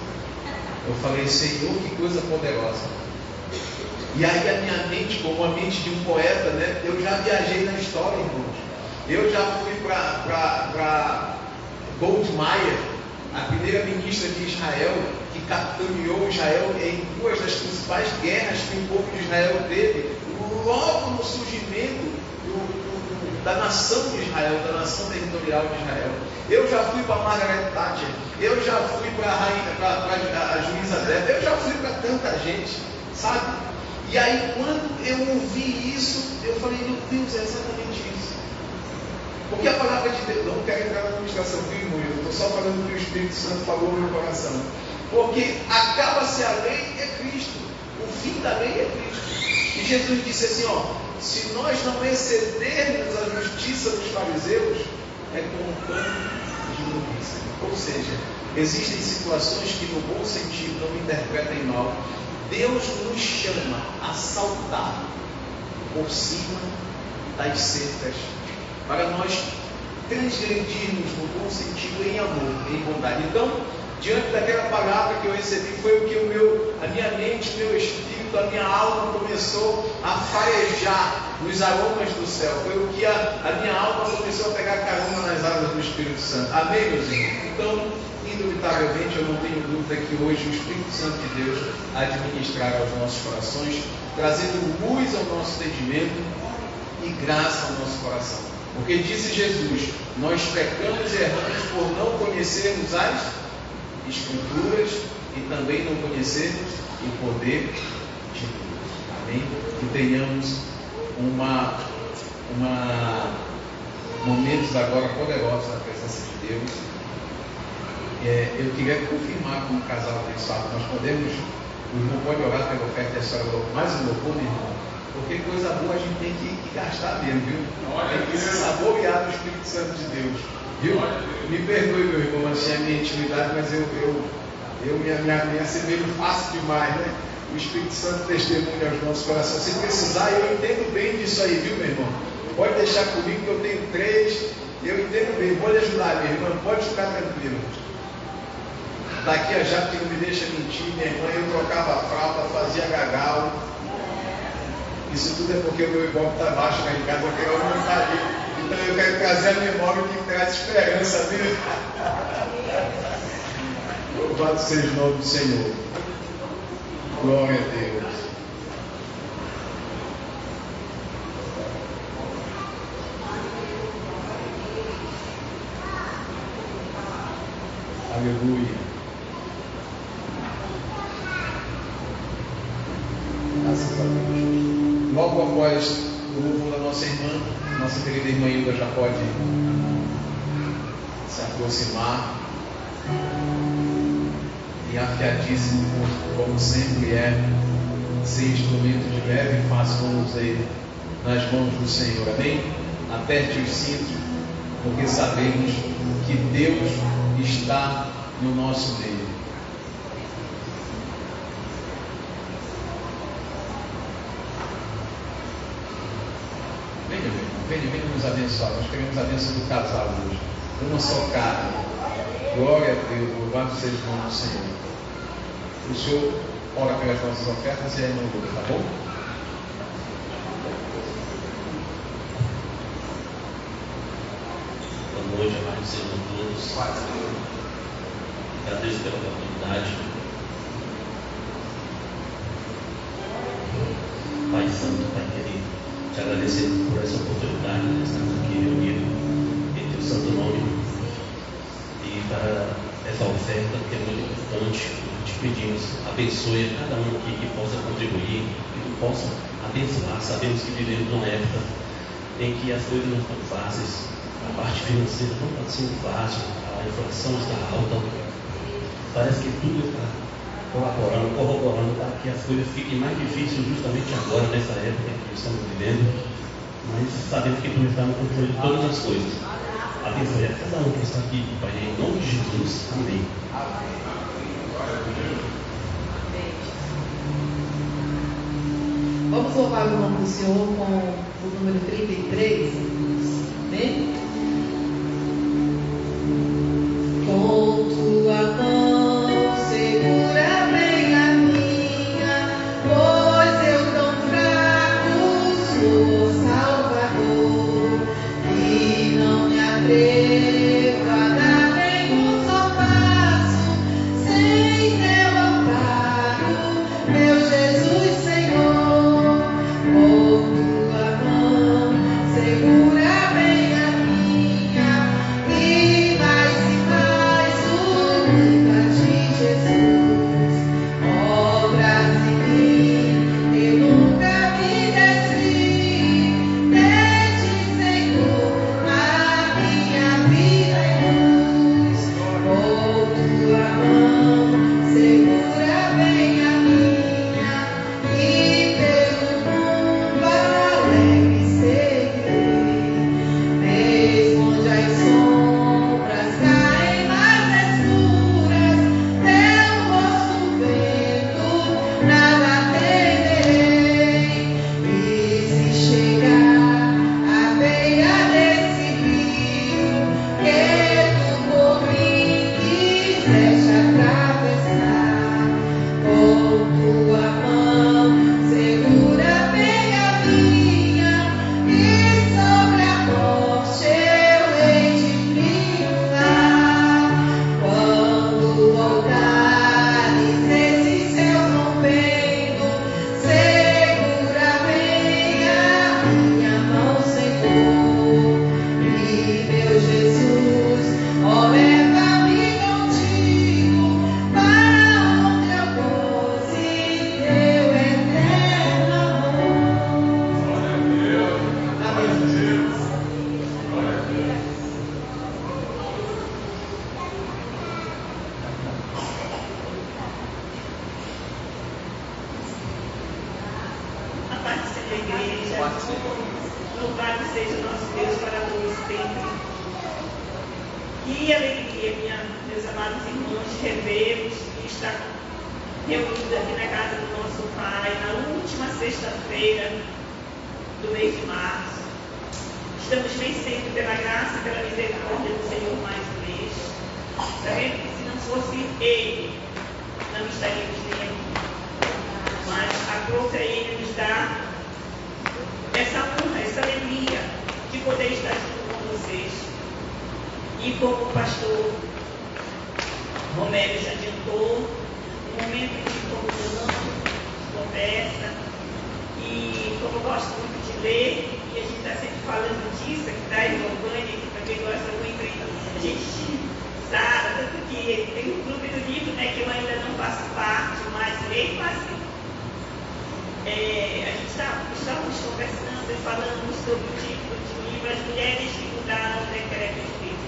Eu falei: Senhor, que coisa poderosa. E aí a minha mente, como a mente de um poeta, né, eu já viajei na história, irmãos. Eu já fui para Goldmeier, a primeira ministra de Israel, que capitaneou Israel em duas das principais guerras que o povo de Israel teve, logo no surgimento da nação de Israel, da nação territorial de Israel. Eu já fui para Margaret Thatcher, eu já fui para a juíza Débora, eu já fui para tanta gente, sabe? E aí, quando eu ouvi isso, eu falei: meu Deus, é exatamente isso. Porque a palavra de Deus, não quero entrar na administração, viu, irmão? Eu estou só falando o que o Espírito Santo falou no meu coração. Porque acaba-se a lei, é Cristo. O fim da lei é Cristo. E Jesus disse assim: ó, se nós não excedermos a justiça dos fariseus, é como um pano de imundícia. Ou seja, existem situações que no bom sentido não interpretem mal. Deus nos chama a saltar por cima das cercas, para nós transgredirmos no bom sentido em amor, em bondade. Então, diante daquela palavra que eu recebi, foi o que a minha mente, o meu espírito, a minha alma começou a farejar nos aromas do céu. Foi o que a minha alma começou a pegar carona nas águas do Espírito Santo. Amém, meus irmãos? Então, indubitavelmente, eu não tenho dúvida que hoje o Espírito Santo de Deus administrar aos nossos corações, trazendo luz ao nosso entendimento e graça ao nosso coração. Porque disse Jesus: nós pecamos e erramos por não conhecermos as Escrituras e também não conhecermos o poder de Deus. Amém? Que tenhamos momentos agora poderosos na presença de Deus. Eu queria confirmar com o casal abençoado, nós podemos, o irmão pode orar pela oferta e a senhora falou: mais um louvor, meu irmão, porque coisa boa a gente tem que gastar mesmo, viu? Tem que se saborear do Espírito Santo de Deus, viu? Me perdoe, meu irmão, assim, a minha intimidade, mas eu me assemelho fácil demais, né? O Espírito Santo testemunha aos nossos corações. Se precisar, eu entendo bem disso aí, viu, meu irmão? Pode deixar comigo que eu tenho 3, eu entendo bem, vou lhe ajudar, minha irmã, pode ficar tranquilo. Daqui a já que não me deixa mentir, minha irmã, eu trocava a fralda, fazia gagal. Isso tudo é porque o meu imóvel está baixo lá em casa, eu quero aumentar ali. Então eu quero trazer a memória que traz esperança, viu? Louvado seja o nome do Senhor. Glória a Deus. Aleluia. Graças a Deus. Logo após o louvor da nossa irmã, nossa querida irmã Hilda já pode se aproximar. E afiadíssimo, como sempre é, ser instrumento de leve e fácil manuseio nas mãos do Senhor. Amém? Aperte os cintos, porque sabemos que Deus está no nosso meio. Venha nos abençoar. Nós queremos a bênção do casal hoje. Uma só carne. Glória a Deus. Louvado seja o nome do Senhor. O Senhor ora pelas nossas ofertas e é no lugar, tá bom? Boa noite, amados Senhor a todos. Agradeço pela oportunidade. Pai Santo, Pai querido, te agradecer por essa oportunidade de estarmos aqui reunidos em teu santo nome e para essa oferta que é muito importante. Te pedimos, abençoe cada um aqui que possa contribuir, que possa abençoar. Sabemos que vivemos numa época em que as coisas não estão fáceis, a parte financeira não está sendo fácil, a inflação está alta, parece que tudo está corroborando para que as coisas fiquem mais difíceis justamente agora, nessa época que estamos vivendo, mas sabemos que tu está no controle de todas as coisas. Abençoe a cada um que está aqui, Pai, em nome de Jesus. Amém. Vamos louvar o nome do Senhor com o número 33. Amém? Com tua mão segura bem a minha, pois eu tão fraco sou Salvador, e não me atrevo a dar nenhum só passo sem teu amparo, meu Jesus Senhor. Com tua mão segura bem a minha, e mais unida a ti, Jesus. Obras em mim, eu nunca me desvi. Desde, Senhor, a minha vida é luz. Com tua mão segura bem a minha, e pelo mundo alegre seguirei. Mesmo onde as sombras caem mais escuras, teu rosto vendo, nada temerei. E se chegar à beira desse rio, que tu por mim quiseste atravessar, com tua mão segura bem a minha, e sobre a morte eu hei de triunfar. Quando voltares esses céus rompendo, segura bem a minha mão, Senhor. E meu Jesus, ó, leva-me contigo para onde eu goze teu eterno amor. Amém. A paz do Senhor, igreja. Louvado seja o nosso Deus para todos sempre. Que alegria, meus amados irmãos, de revê-los e estar reunidos aqui na casa do nosso Pai, na última sexta-feira do mês de março. Estamos vencendo pela graça e pela misericórdia do Senhor mais uma vez. Sabendo que se não fosse Ele, não estaríamos nem aqui. Mas a força Ele nos dá como o pastor Romero já adiantou, um momento de comunhão, de conversa, e como eu gosto muito de ler, e a gente está sempre falando disso, aqui da Giovanni, que também gosta muito, a gente sabe, tanto que tem um clube do livro, né, que eu ainda não faço parte, mas mesmo assim, a gente estávamos conversando e falando sobre o título de livro, As Mulheres que Mudaram o Decreto de Deus.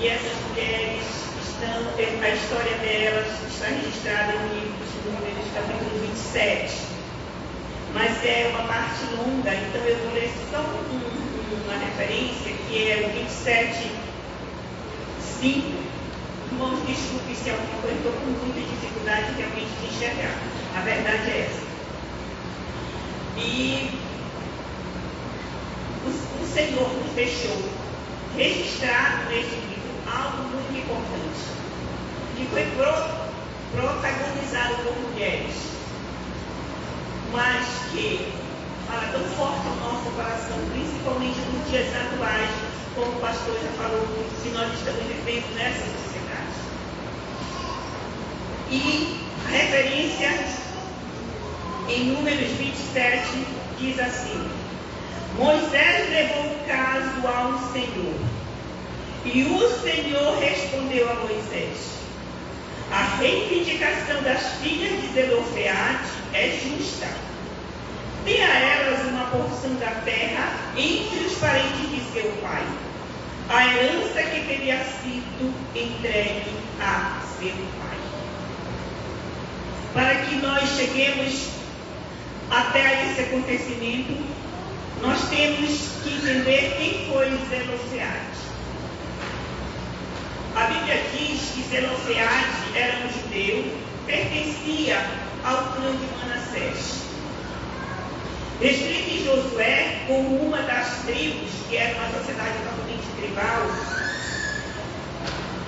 E essas mulheres a história delas está registrada no livro dos Números, capítulo 27. Mas é uma parte longa, então eu vou ler só uma referência, que é o 27:5. Irmãos, desculpe se alguma coisa, estou com muita dificuldade realmente de enxergar. A verdade é essa. E o Senhor nos deixou registrado nesse livro algo muito importante, que foi protagonizado por mulheres, mas que fala tão forte ao nosso coração, principalmente nos dias atuais, como o pastor já falou, que nós estamos vivendo nessa sociedade. E a referência em Números 27 diz assim: Moisés levou o caso ao Senhor, e o Senhor respondeu a Moisés: a reivindicação das filhas de Zelofeade é justa. Dê a elas uma porção da terra entre os parentes de seu pai, a herança que teria sido entregue a seu pai. Para que nós cheguemos até esse acontecimento, nós temos que entender quem foi Zelofeade. A Bíblia diz que Zelofeade era um judeu, pertencia ao clã de Manassés. Descrito em Josué como uma das tribos, que era uma sociedade totalmente tribal,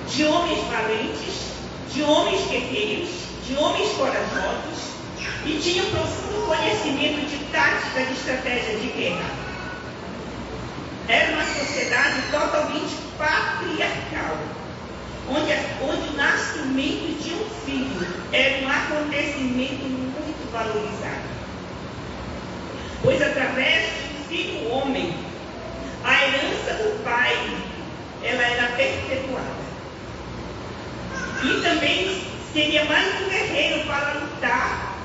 de homens valentes, de homens guerreiros, de homens corajosos, e tinha um profundo conhecimento de tática de estratégia de guerra. Era uma sociedade totalmente patriarcal, onde o nascimento de um filho era um acontecimento muito valorizado. Pois através do filho homem, a herança do pai, ela era perpetuada. E também seria mais um guerreiro para lutar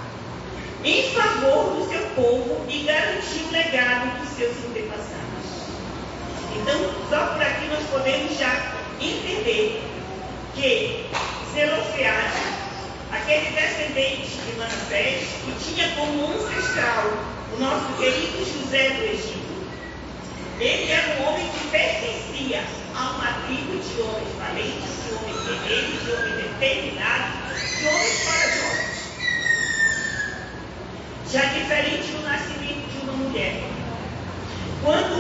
em favor do seu povo e garantir o legado dos seus antepassados. Então, só por aqui nós podemos já entender que Zelofeade, aquele descendente de Manassés, que tinha como ancestral o nosso querido José do Egito, ele era um homem que pertencia a uma tribo de homens valentes, de homens guerreiros, de homens determinados, de homens corajosos. Já diferente do nascimento de uma mulher. Quando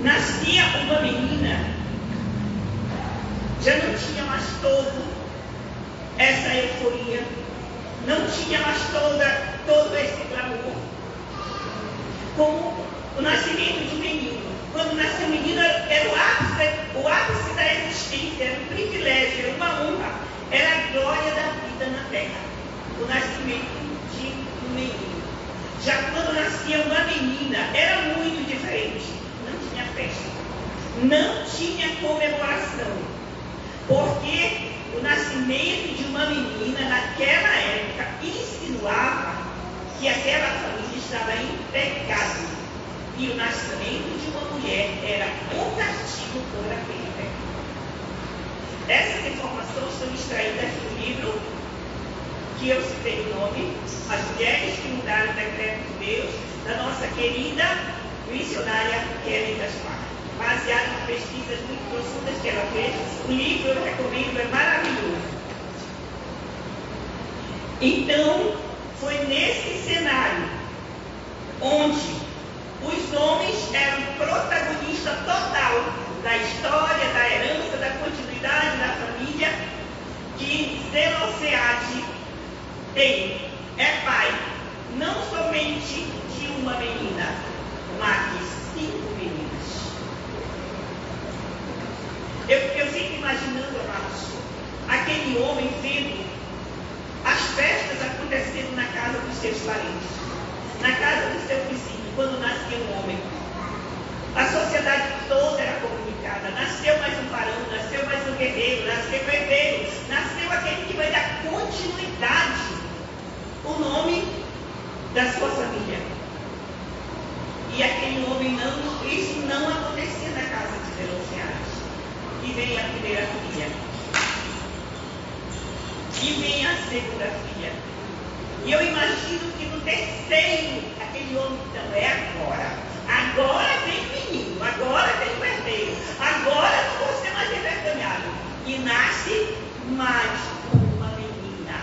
nascia uma menina, já não tinha mais essa euforia, não tinha mais todo esse clamor. Como o nascimento de um menino. Quando nasceu um menino, era o ápice da existência, era um privilégio, era uma honra, era a glória da vida na terra. O nascimento de um menino. Já quando nascia uma menina, era muito diferente. Não tinha festa, não tinha comemoração, porque o nascimento de uma menina naquela época insinuava que aquela família estava em pecado, e o nascimento de uma mulher era um castigo por aquele pecado. Essas informações são extraídas do livro que eu citei o nome, As Mulheres que Mudaram o Decreto de Deus, da nossa querida missionária Kellen Gaspar, baseado em pesquisas muito profundas que ela fez. O livro eu recomendo, é maravilhoso. Então, foi nesse cenário onde os homens eram protagonista total da história, da herança, da continuidade da família, que Zelofeade é pai não somente de uma menina, mas de 5 meninas. homem vendo as festas acontecendo na casa dos seus parentes, na casa do seu vizinho, quando nasceu um homem. A sociedade toda era comunicada. Nasceu mais um varão, nasceu mais um guerreiro, nasceu um herdeiro, nasceu aquele que vai dar continuidade, o nome da sua família. E aquele homem isso não acontecia na casa de Zelofiade. E vem a primeira filha. E vem a segunda filha. E eu imagino que no terceiro, aquele homem, então, é agora. Agora vem o menino, agora vem o herdeiro, agora não vou ser mais envergonhado. E nasce mais uma menina.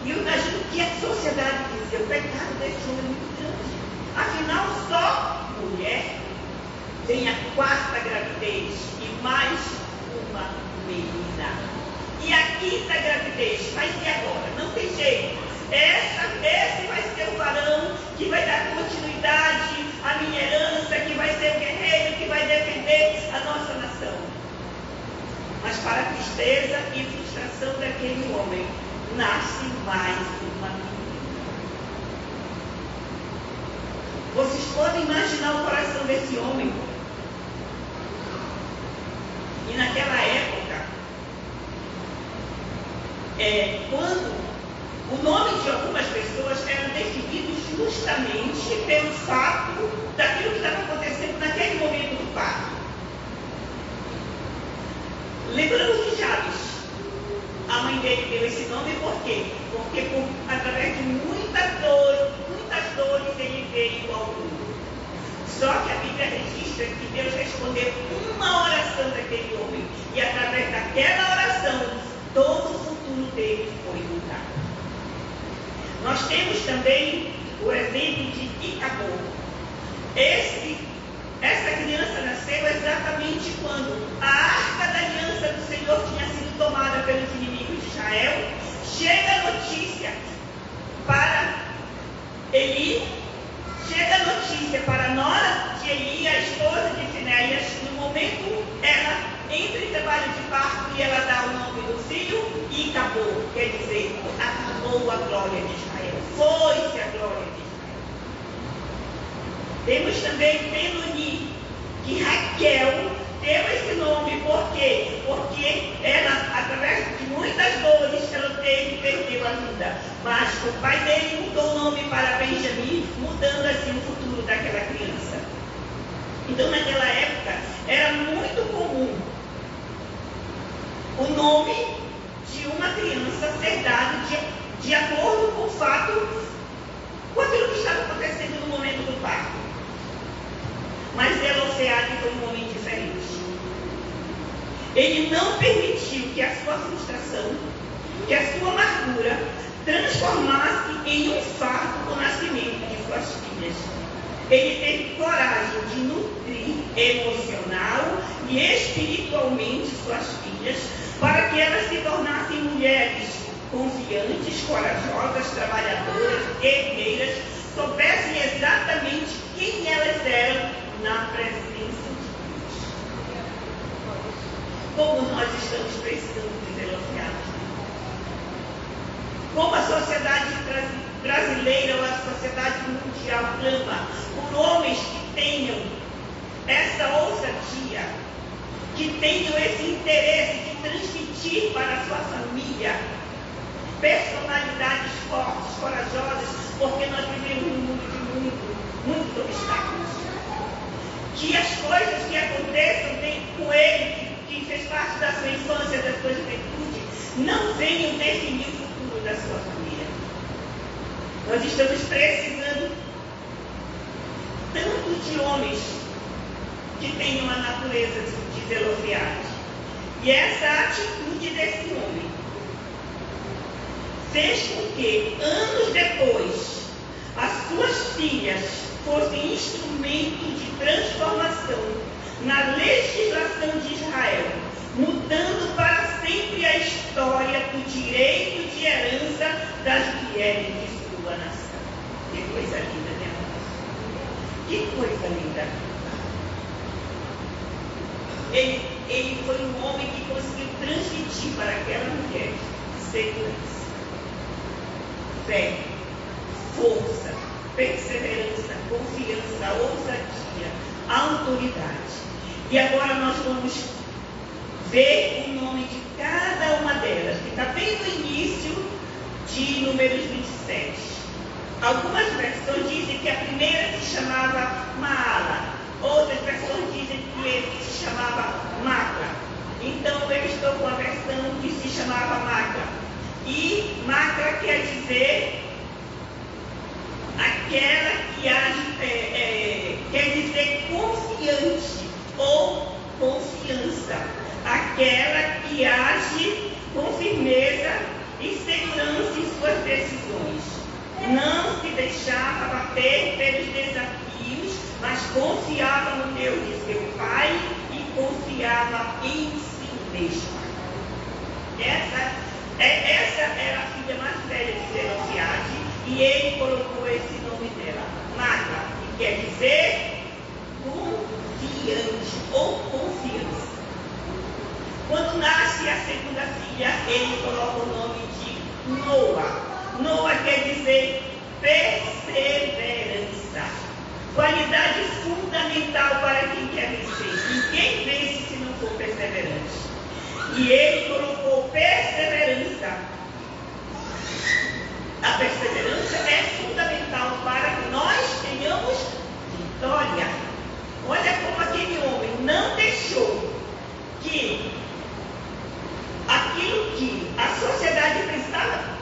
E eu imagino que a sociedade dizia, o pecado desse homem é muito grande. Afinal, só mulher. Vem a quarta gravidez e mais uma menina. E a quinta gravidez, mas e agora? Não tem jeito. Esse vai ser o varão que vai dar continuidade à minha herança, que vai ser o guerreiro, que vai defender a nossa nação. Mas para a tristeza e frustração daquele homem, nasce mais uma menina. Vocês podem imaginar o coração desse homem? E naquela época, quando o nome de algumas pessoas eram definidos justamente pelo fato daquilo que estava acontecendo naquele momento do parto. Lembramos de Jabes. A mãe dele deu esse nome por quê? Porque através de muitas dores ele veio ao mundo. Só que a Bíblia registra que Deus respondeu uma oração daquele homem. E através daquela oração, todo o futuro dele foi mudado. Nós temos também o exemplo de Icabod. Essa criança nasceu exatamente quando a arca da aliança do Senhor tinha sido tomada pelos inimigos de Israel. Chega a notícia para Eli, chega a notícia para a nora de Eli, a esposa de Finéias. No momento, ela entra em trabalho de parto e ela dá o nome do filho e acabou. Quer dizer, acabou a glória de Israel. Foi-se a glória de Israel. Temos também Benoni, que Raquel deu esse nome. Por quê? Porque ela, através de muitas dores, ela teve e perdeu a vida. Mas o pai dele mudou o nome para Benjamim, mudando assim o futuro daquela criança. Então, naquela época, era muito comum o nome de uma criança ser dado de acordo com o fato, com aquilo que estava acontecendo no momento do parto. Mas Zelofiade foi um homem diferente. Ele não permitiu que a sua frustração, que a sua amargura transformasse em um fardo o nascimento de suas filhas. Ele teve coragem de nutrir emocional e espiritualmente suas filhas, para que elas se tornassem mulheres confiantes, corajosas, trabalhadoras, guerreiras, soubessem exatamente quem elas eram na presença de Deus. Como nós estamos precisando de Zelofiade. Como a sociedade brasileira ou a sociedade mundial clama por homens que tenham essa ousadia, que tenham esse interesse de transmitir para a sua família personalidades fortes, corajosas, porque nós vivemos num mundo de muitos obstáculos. Que as coisas que aconteçam com ele, que fez parte da sua infância, da sua juventude, não venham definir o futuro da sua família. Nós estamos precisando tanto de homens que tenham a natureza de Zelofiade. E essa atitude desse homem fez com que, anos depois, as suas filhas fossem instrumento de transformação na legislação de Israel, mudando para sempre a história do direito de herança das mulheres de sua nação. Que coisa linda, né, irmãos? Que coisa linda. Ele foi um homem que conseguiu transmitir para aquela mulher segurança. Fé, força, perseverança, confiança, ousadia, autoridade. E agora nós vamos ver o nome de cada uma delas, que está bem no início de Números 27. Algumas versões dizem que a primeira se chamava Maala, outras versões dizem que ele se chamava Macla. Então eu estou com a versão que se chamava Macla. E Macla quer dizer aquela que age, quer dizer confiante ou confiança, aquela que age com firmeza e segurança em suas decisões. Não se deixava bater pelos desafios, mas confiava no Deus de seu pai e confiava em si mesma. Essa era a filha mais velha de Zelofehade, e ele colocou esse nome dela, Macla, que quer dizer confiante ou confiança. Quando nasce a segunda filha, ele coloca o nome de Noa. Noa quer dizer perseverança, qualidade fundamental para quem quer vencer. Ninguém vence se não for perseverante. E ele colocou perseverança. A perseverança é fundamental para que nós tenhamos vitória. Olha como aquele homem não deixou que aquilo que a sociedade pensava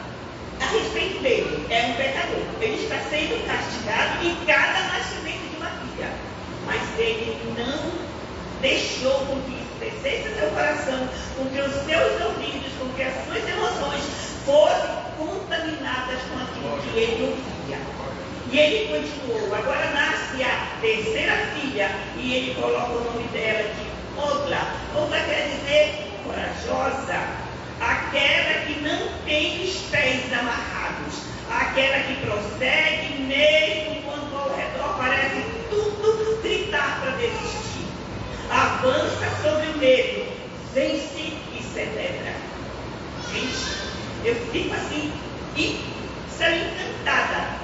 a respeito dele é um pecador. Ele está sendo castigado em cada nascimento de uma filha. Mas ele não deixou com que isso descesse ao seu coração, com que os seus ouvidos, com que as suas emoções fossem contaminadas com aquilo que ele ouvia. E ele continuou. Agora nasce a terceira filha e ele coloca o nome dela de Ogla. Ogla quer dizer corajosa, aquela que não tem os pés amarrados, aquela que prossegue mesmo quando ao redor parece tudo gritar para desistir. Avança sobre o medo, vence e celebra. Gente, eu fico assim, encantada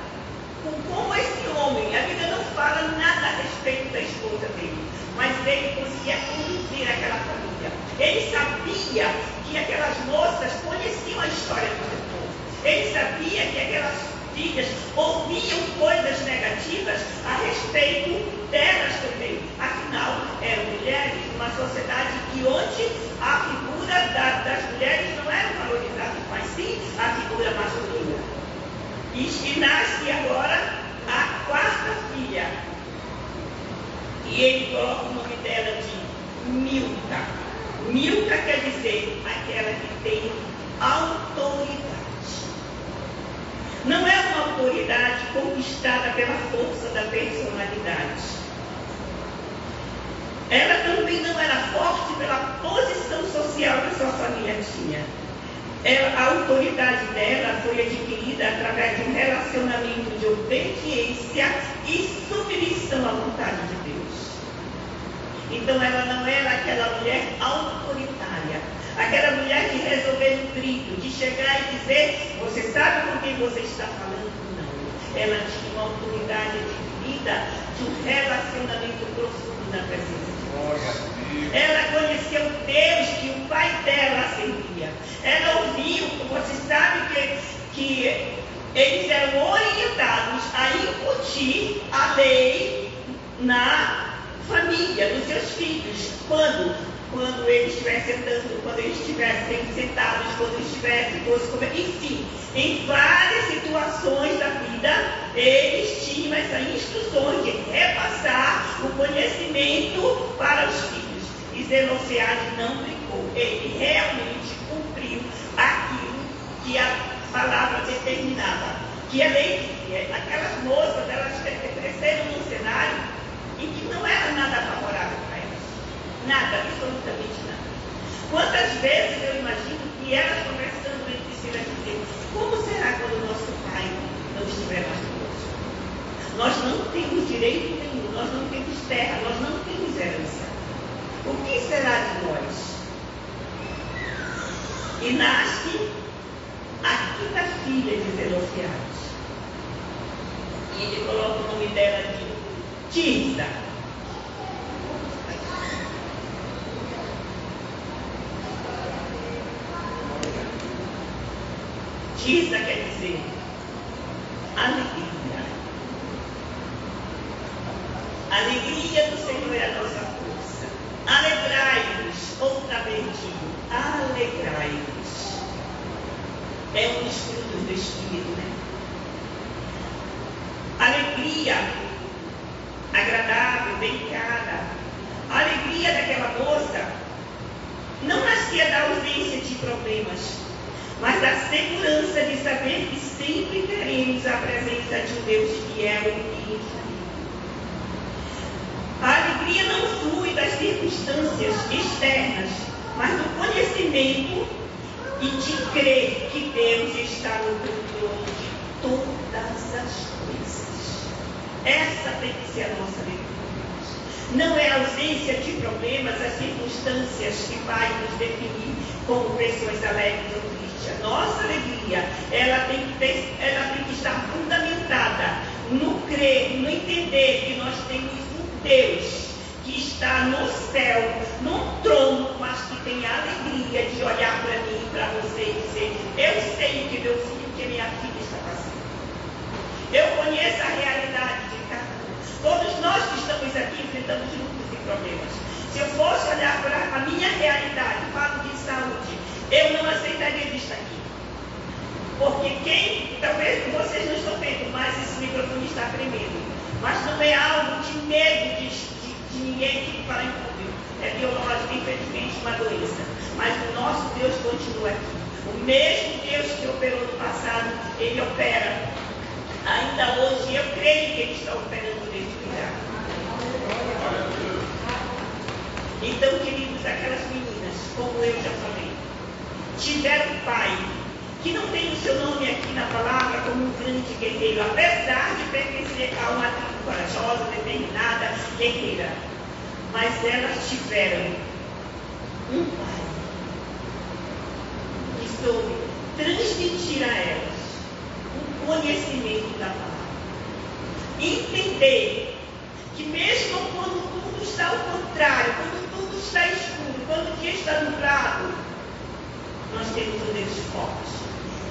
com como esse homem, a Bíblia não fala nada a respeito da esposa dele, mas ele conseguia conduzir aquela família. Ele sabia que aquelas moças conheciam a história do seu povo. Ele sabia que aquelas filhas ouviam coisas negativas a respeito delas também. Afinal, eram mulheres numa sociedade que onde a figura das mulheres não era valorizada, mas sim a figura masculina. E nasce agora a quarta filha. E ele coloca o nome dela de Milca. Milca quer dizer aquela que tem autoridade. Não é uma autoridade conquistada pela força da personalidade. Ela também não era forte pela posição social que sua família tinha. A autoridade dela foi adquirida através de um relacionamento de obediência e submissão à vontade de Deus. Então ela não era aquela mulher autoritária, aquela mulher de resolver no grito, de chegar e dizer, você sabe com quem você está falando? Não. Ela tinha uma autoridade adquirida de um relacionamento profundo na presença de Deus. Ela conheceu Deus que o pai dela servia. Ela ouviu, você sabe que eles eram orientados a incutir a lei na família, nos seus filhos. Quando eles estivessem sentando, quando eles estivessem sentados, quando eles estivessem, enfim, em várias situações da vida, eles tinham essa instrução de repassar o conhecimento para os filhos. E Zelofehade não brincou, ele realmente cumpriu aquilo que a palavra determinava, que a lei dizia. Aquelas moças, elas cresceram num cenário em que não era nada favorável para elas. Nada, absolutamente nada. Quantas vezes eu imagino que elas conversando entre si, elas diziam, como será quando o nosso pai não estiver mais conosco? Nós não temos direito nenhum, nós não temos terra, nós não temos herança. O que será de nós? E nasce a quinta filha de Zelofeade. E ele coloca o nome dela de Tirza. Tirza quer dizer alegria. A alegria do Senhor é a nossa força. Alegrai-vos, outra vez digo, alegrai-vos. É um dos frutos do Espírito, né? Alegria agradável, delicada. A alegria daquela moça não nascia da ausência de problemas, mas da segurança de saber que sempre teremos a presença de um Deus fiel e infalível. A alegria não flui das circunstâncias externas, mas do conhecimento e de crer que Deus está no controle de todas as coisas. Essa tem que ser a nossa alegria. Não é a ausência de problemas, as circunstâncias que vai nos definir como pessoas alegres ou tristes. A nossa alegria, ela tem que estar fundamentada no crer, no entender que nós temos um Deus que está no céu, num trono, mas que tem a alegria de olhar para mim e para você e dizer: eu sei o que meu filho, que minha filha está passando. Eu conheço a realidade de cada um. Todos nós que estamos aqui enfrentamos lutas e problemas. Se eu fosse olhar para a minha realidade, falo de saúde, eu não aceitaria estar aqui. Porque talvez vocês não estão vendo, mas esse microfone está tremendo. Mas não é algo de medo de ninguém que para envolver. É biológico, infelizmente, uma doença. Mas o nosso Deus continua aqui. O mesmo Deus que operou no passado, Ele opera ainda hoje. Eu creio que Ele está operando nesse lugar. Então, queridos, aquelas meninas, como eu já falei, tiveram um pai que não tem o seu nome aqui na palavra como um grande guerreiro, apesar de pertencer a uma tribo corajosa, determinada, guerreira. Mas elas tiveram um pai que soube transmitir a elas o conhecimento da palavra. Entender que mesmo quando tudo está ao contrário, quando tudo está escuro, quando o dia está nublado, nós temos um Deus forte,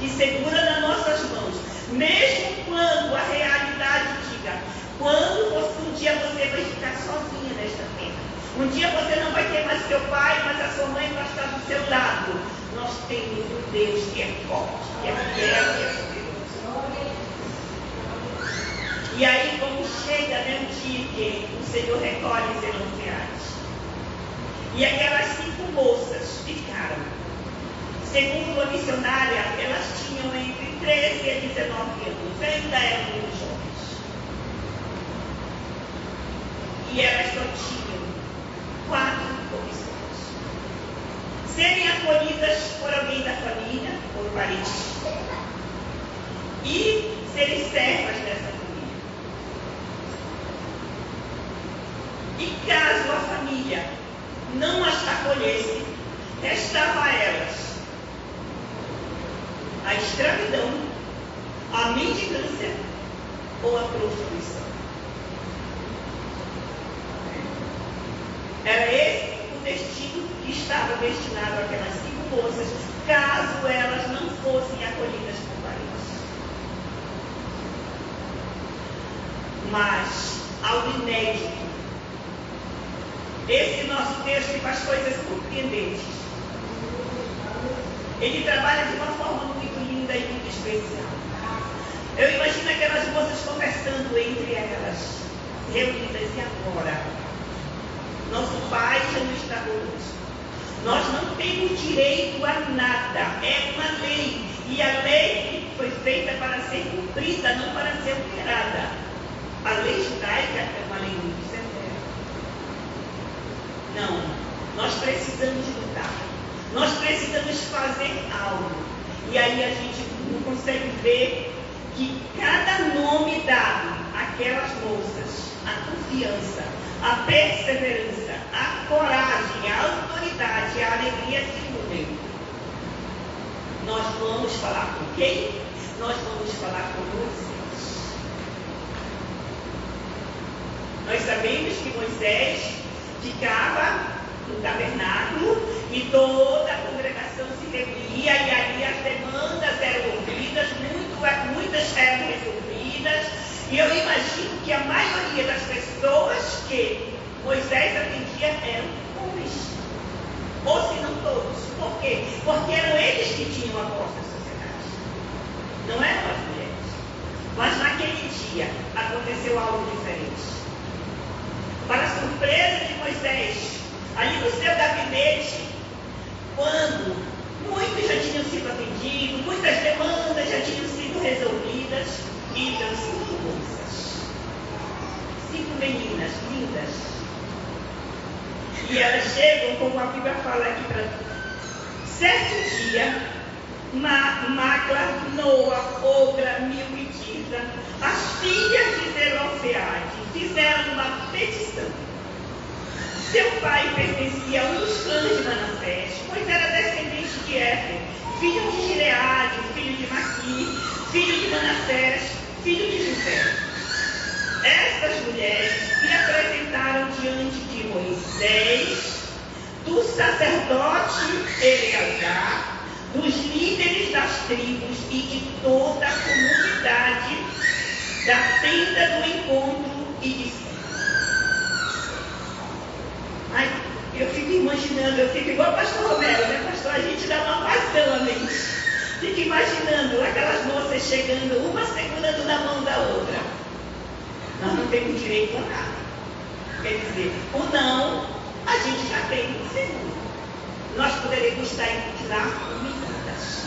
que segura nas nossas mãos, mesmo quando a realidade diga, um dia você vai ficar sozinha nesta terra, um dia você não vai ter mais seu pai, mas a sua mãe vai estar do seu lado. Nós temos um Deus que é forte, que é fiel, que é poderoso. E aí, como chega, né, um dia que o Senhor recolhe Zelofeade, e aquelas 5 moças ficaram. Segundo a missionária, elas tinham entre 13 e 19 anos, ainda eram muito jovens. E elas só tinham 4 opções: serem acolhidas por alguém da família, por parentes, e serem servas dessa família. E caso a família não as acolhesse, restava a elas a escravidão, a mendicância ou a prostituição. Era esse o destino que estava destinado àquelas 5 moças, caso elas não fossem acolhidas por parentes. Mas, algo inédito, esse nosso Deus que faz coisas surpreendentes, Ele trabalha de uma forma muito linda e muito especial. Eu imagino aquelas moças conversando entre elas, reunidas, e agora? Nosso pai já não está conosco. Nós não temos direito a nada. É uma lei. E a lei foi feita para ser cumprida, não para ser alterada. A lei judaica é uma lei muito severa. Não. Nós precisamos lutar. Nós precisamos fazer algo. E aí a gente não consegue ver que cada nome dado àquelas moças, a confiança, a perseverança, a coragem, a autoridade, a alegria se unem. Nós vamos falar com quem? Nós vamos falar com Moisés. Nós sabemos que Moisés ficava no tabernáculo e toda a congregação se reunia e ali as demandas eram ouvidas, muitas eram resolvidas. E eu imagino que a maioria das pessoas que Moisés atendia eram homens. Ou se não todos. Por quê? Porque eram eles que tinham a voz da sociedade. Não eram as mulheres. Mas naquele dia aconteceu algo diferente. Para a surpresa de Moisés, ali no seu gabinete, quando muitos já tinham sido atendidos, muitas demandas já tinham sido resolvidas, entram 5 moças, 5 meninas lindas. E elas chegam, como a Bíblia fala aqui para mim. Certo dia, Macla, Noa, Ogra, Mil e Tirza, as filhas de Zelofeade, fizeram uma petição. Seu pai pertencia a um dos clãs de Manassés, pois era descendente de Éfer, filho de Gileade, filho de Maqui, filho de Manassés, filho de José. Estas mulheres se apresentaram diante de Moisés, do sacerdote Eleazar, dos líderes das tribos e de toda a comunidade da tenda do encontro e disseram: ai, eu fico imaginando, eu fico igual o pastor Romero, né, pastor? A gente dá uma vazão à mente. Fico imaginando aquelas moças chegando, uma segurando na mão da outra. Nós não temos direito a nada. Quer dizer, o não, a gente já tem seguro. Nós poderemos estar lá humilhadas.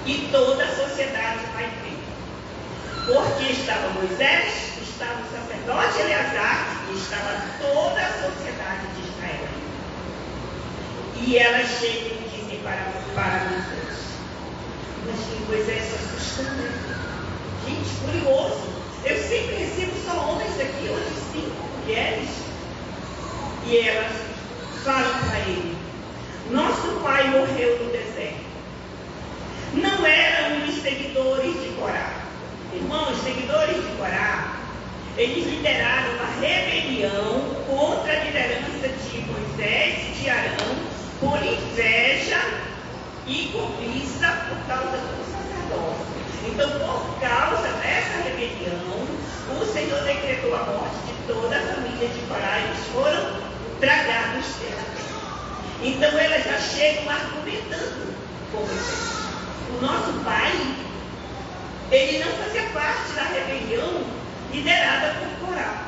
E toda a sociedade vai ver. Porque estava Moisés, estava o sacerdote Eleazar e estava toda a sociedade de Israel. E elas chegam e dizem para Moisés: mas que Moisés se assustou, né? Gente, curioso. Eu sempre recebo só homens aqui, hoje 5 mulheres. E elas falam para ele: nosso pai morreu no deserto. Não eram os seguidores de Corá. Irmãos, os seguidores de Corá, eles lideraram uma rebelião contra a liderança de Moisés e de Arão por inveja e cobiça por causa do sacerdócio. Então, por causa dessa rebelião, o Senhor decretou a morte de toda a família de Corá e eles foram tragados pela terra. Então, elas já chegam argumentando com Moisés. O nosso pai, ele não fazia parte da rebelião liderada por Corá.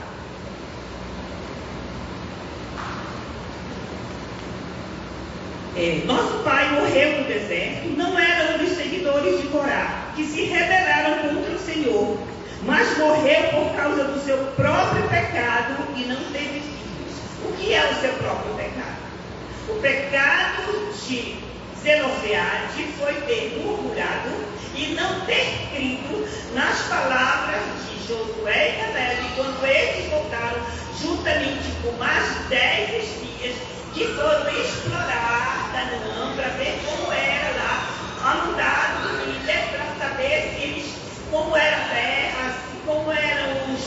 Nosso pai morreu no deserto. Não eram dos seguidores de Corá que se rebelaram contra o Senhor, mas morreu por causa do seu próprio pecado e não teve filhos. O que é o seu próprio pecado? O pecado de Zelofeade foi ter murmurado e não ter crido nas palavras de Josué e Caleb quando eles voltaram juntamente com mais 10 espias que foram explorar Canaã para ver como era lá a mudada do líder, para saber se eles, como era a terra, como eram os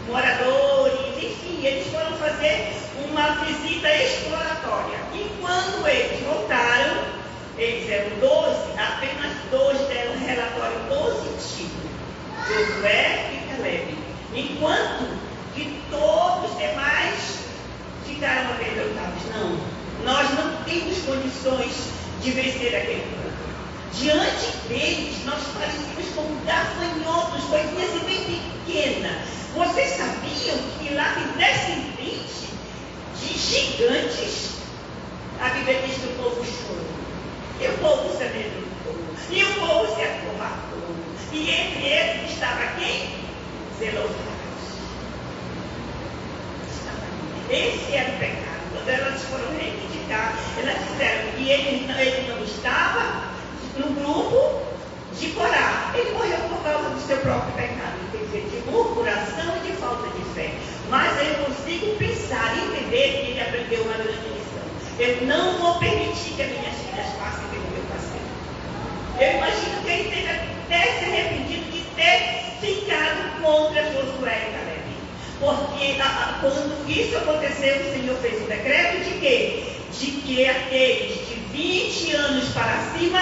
moradores, enfim, eles foram fazer uma visita exploratória. E quando eles voltaram, eles eram 12, apenas 2 deram um relatório positivo, Josué e Caleb, enquanto que todos os demais ficaram amedrontados. Não, nós não temos condições de vencer aquele povo. Diante deles, nós parecíamos como gafanhotos, coisinha assim bem pequena. Vocês sabiam que lá tem descendente de gigantes? A Bíblia diz que o povo chorou. E o povo se amedrontou. E o povo se acovardou. E entre eles estava quem? Zelofeade. Esse era o pecado. Quando elas foram reivindicar, elas disseram que ele não estava no grupo de Corá. Ele morreu por causa do seu próprio pecado, quer dizer, de murmuração e de falta de fé. Mas eu consigo pensar e entender que ele aprendeu uma grande lição. Eu não vou permitir que as minhas filhas passem pelo que eu passei. Eu imagino que ele teve até se arrependido de ter ficado contra Josué e Caleb. Porque quando isso aconteceu, o Senhor fez um decreto de quê? De que aqueles de 20 anos para cima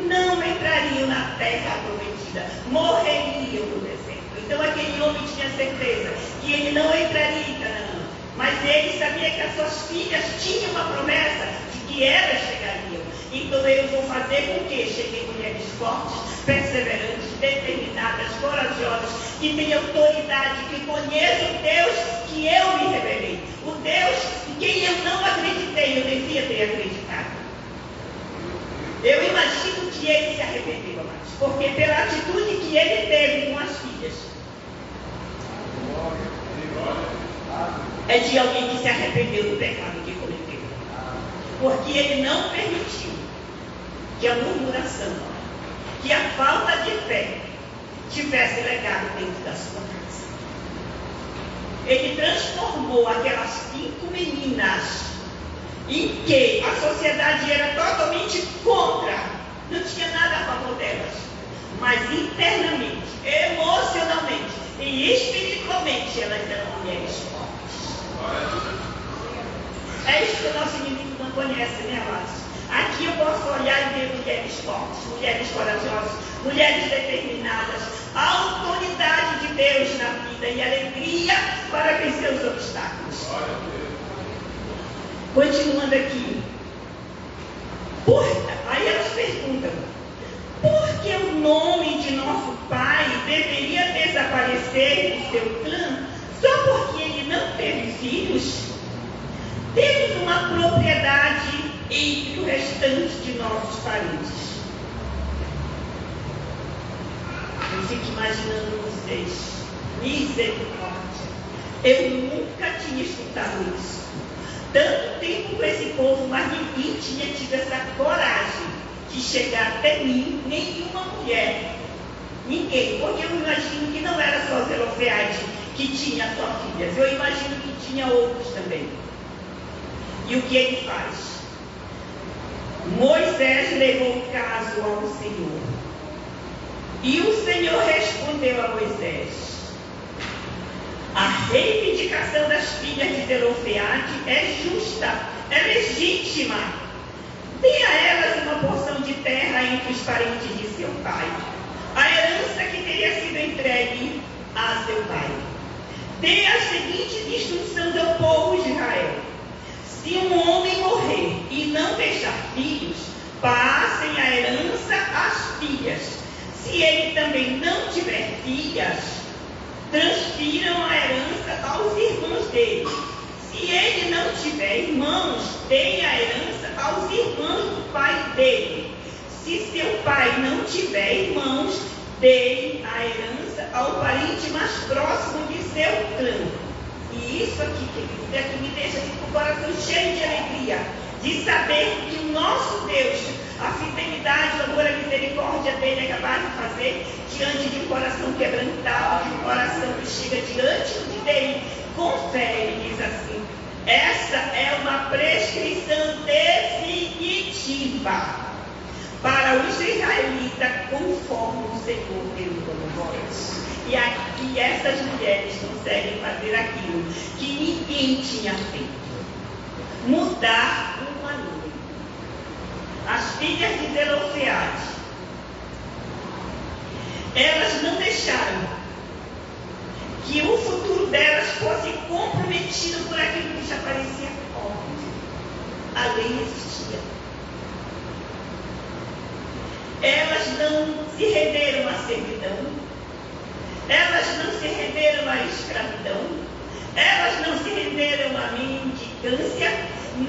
não entrariam na terra prometida, morreriam no deserto. Então aquele homem tinha certeza que ele não entraria em Canaã, mas ele sabia que as suas filhas tinham uma promessa de que elas chegariam. Então eu vou fazer com que cheguem mulheres fortes, perseverantes, determinadas, corajosas, que tenham autoridade, que conheçam o Deus que eu me revelei, o Deus em quem eu não acreditei, eu devia ter acreditado. Eu imagino que ele se arrependeu, amados, porque pela atitude que ele teve com as filhas, é de alguém que se arrependeu do pecado que cometeu, porque ele não permitiu que a murmuração, que a falta de fé tivesse legado dentro da sua casa. Ele transformou aquelas 5 meninas em que a sociedade era totalmente contra, não tinha nada a favor delas, mas internamente, emocionalmente e espiritualmente elas eram mulheres fortes. É isso que o nosso inimigo não conhece, né, amados? Aqui eu posso olhar e ver mulheres fortes, mulheres corajosas, mulheres determinadas, a autoridade de Deus na vida e alegria para vencer os obstáculos. Continuando aqui. Aí elas perguntam, por que o nome de nosso pai deveria desaparecer do seu clã só porque ele não teve filhos? Temos uma propriedade entre o restante de nossos parentes. Eu fico imaginando vocês, misericórdia. Eu nunca tinha escutado isso. Tanto tempo com esse povo, mas ninguém tinha tido essa coragem de chegar até mim, nenhuma mulher. Ninguém, porque eu imagino que não era só Zelofeade que tinha só filhas. Eu imagino que tinha outros também. E o que ele faz? Moisés levou o caso ao Senhor. E o Senhor respondeu a Moisés: a reivindicação das filhas de Zelofeade é justa, é legítima. Dê a elas uma porção de terra entre os parentes de seu pai, a herança que teria sido entregue a seu pai. Dê as seguintes instruções ao povo de Israel: se um homem morrer e não deixar filhos, passem a herança às filhas. Se ele também não tiver filhas, transfiram a herança aos irmãos dele. Se ele não tiver irmãos, deem a herança aos irmãos do pai dele. Se seu pai não tiver irmãos, deem a herança ao parente mais próximo de seu clã. E isso aqui, queridos, é que me deixa com o coração cheio de alegria, de saber que o nosso Deus, a fidelidade, o amor, a misericórdia dele é capaz de fazer diante de um coração quebrantado, de um coração que chega diante dele com fé. Ele diz assim: essa é uma prescrição definitiva para os israelitas, conforme o Senhor Deus Todo-Poderoso. E aqui essas mulheres conseguem fazer aquilo que ninguém tinha feito: mudar uma lei. As filhas de Zelofeade, elas não deixaram que o futuro delas fosse comprometido por aquilo que já parecia óbvio. A lei existia. Elas não se renderam à servidão, elas não se renderam à escravidão, elas não se renderam à mendicância,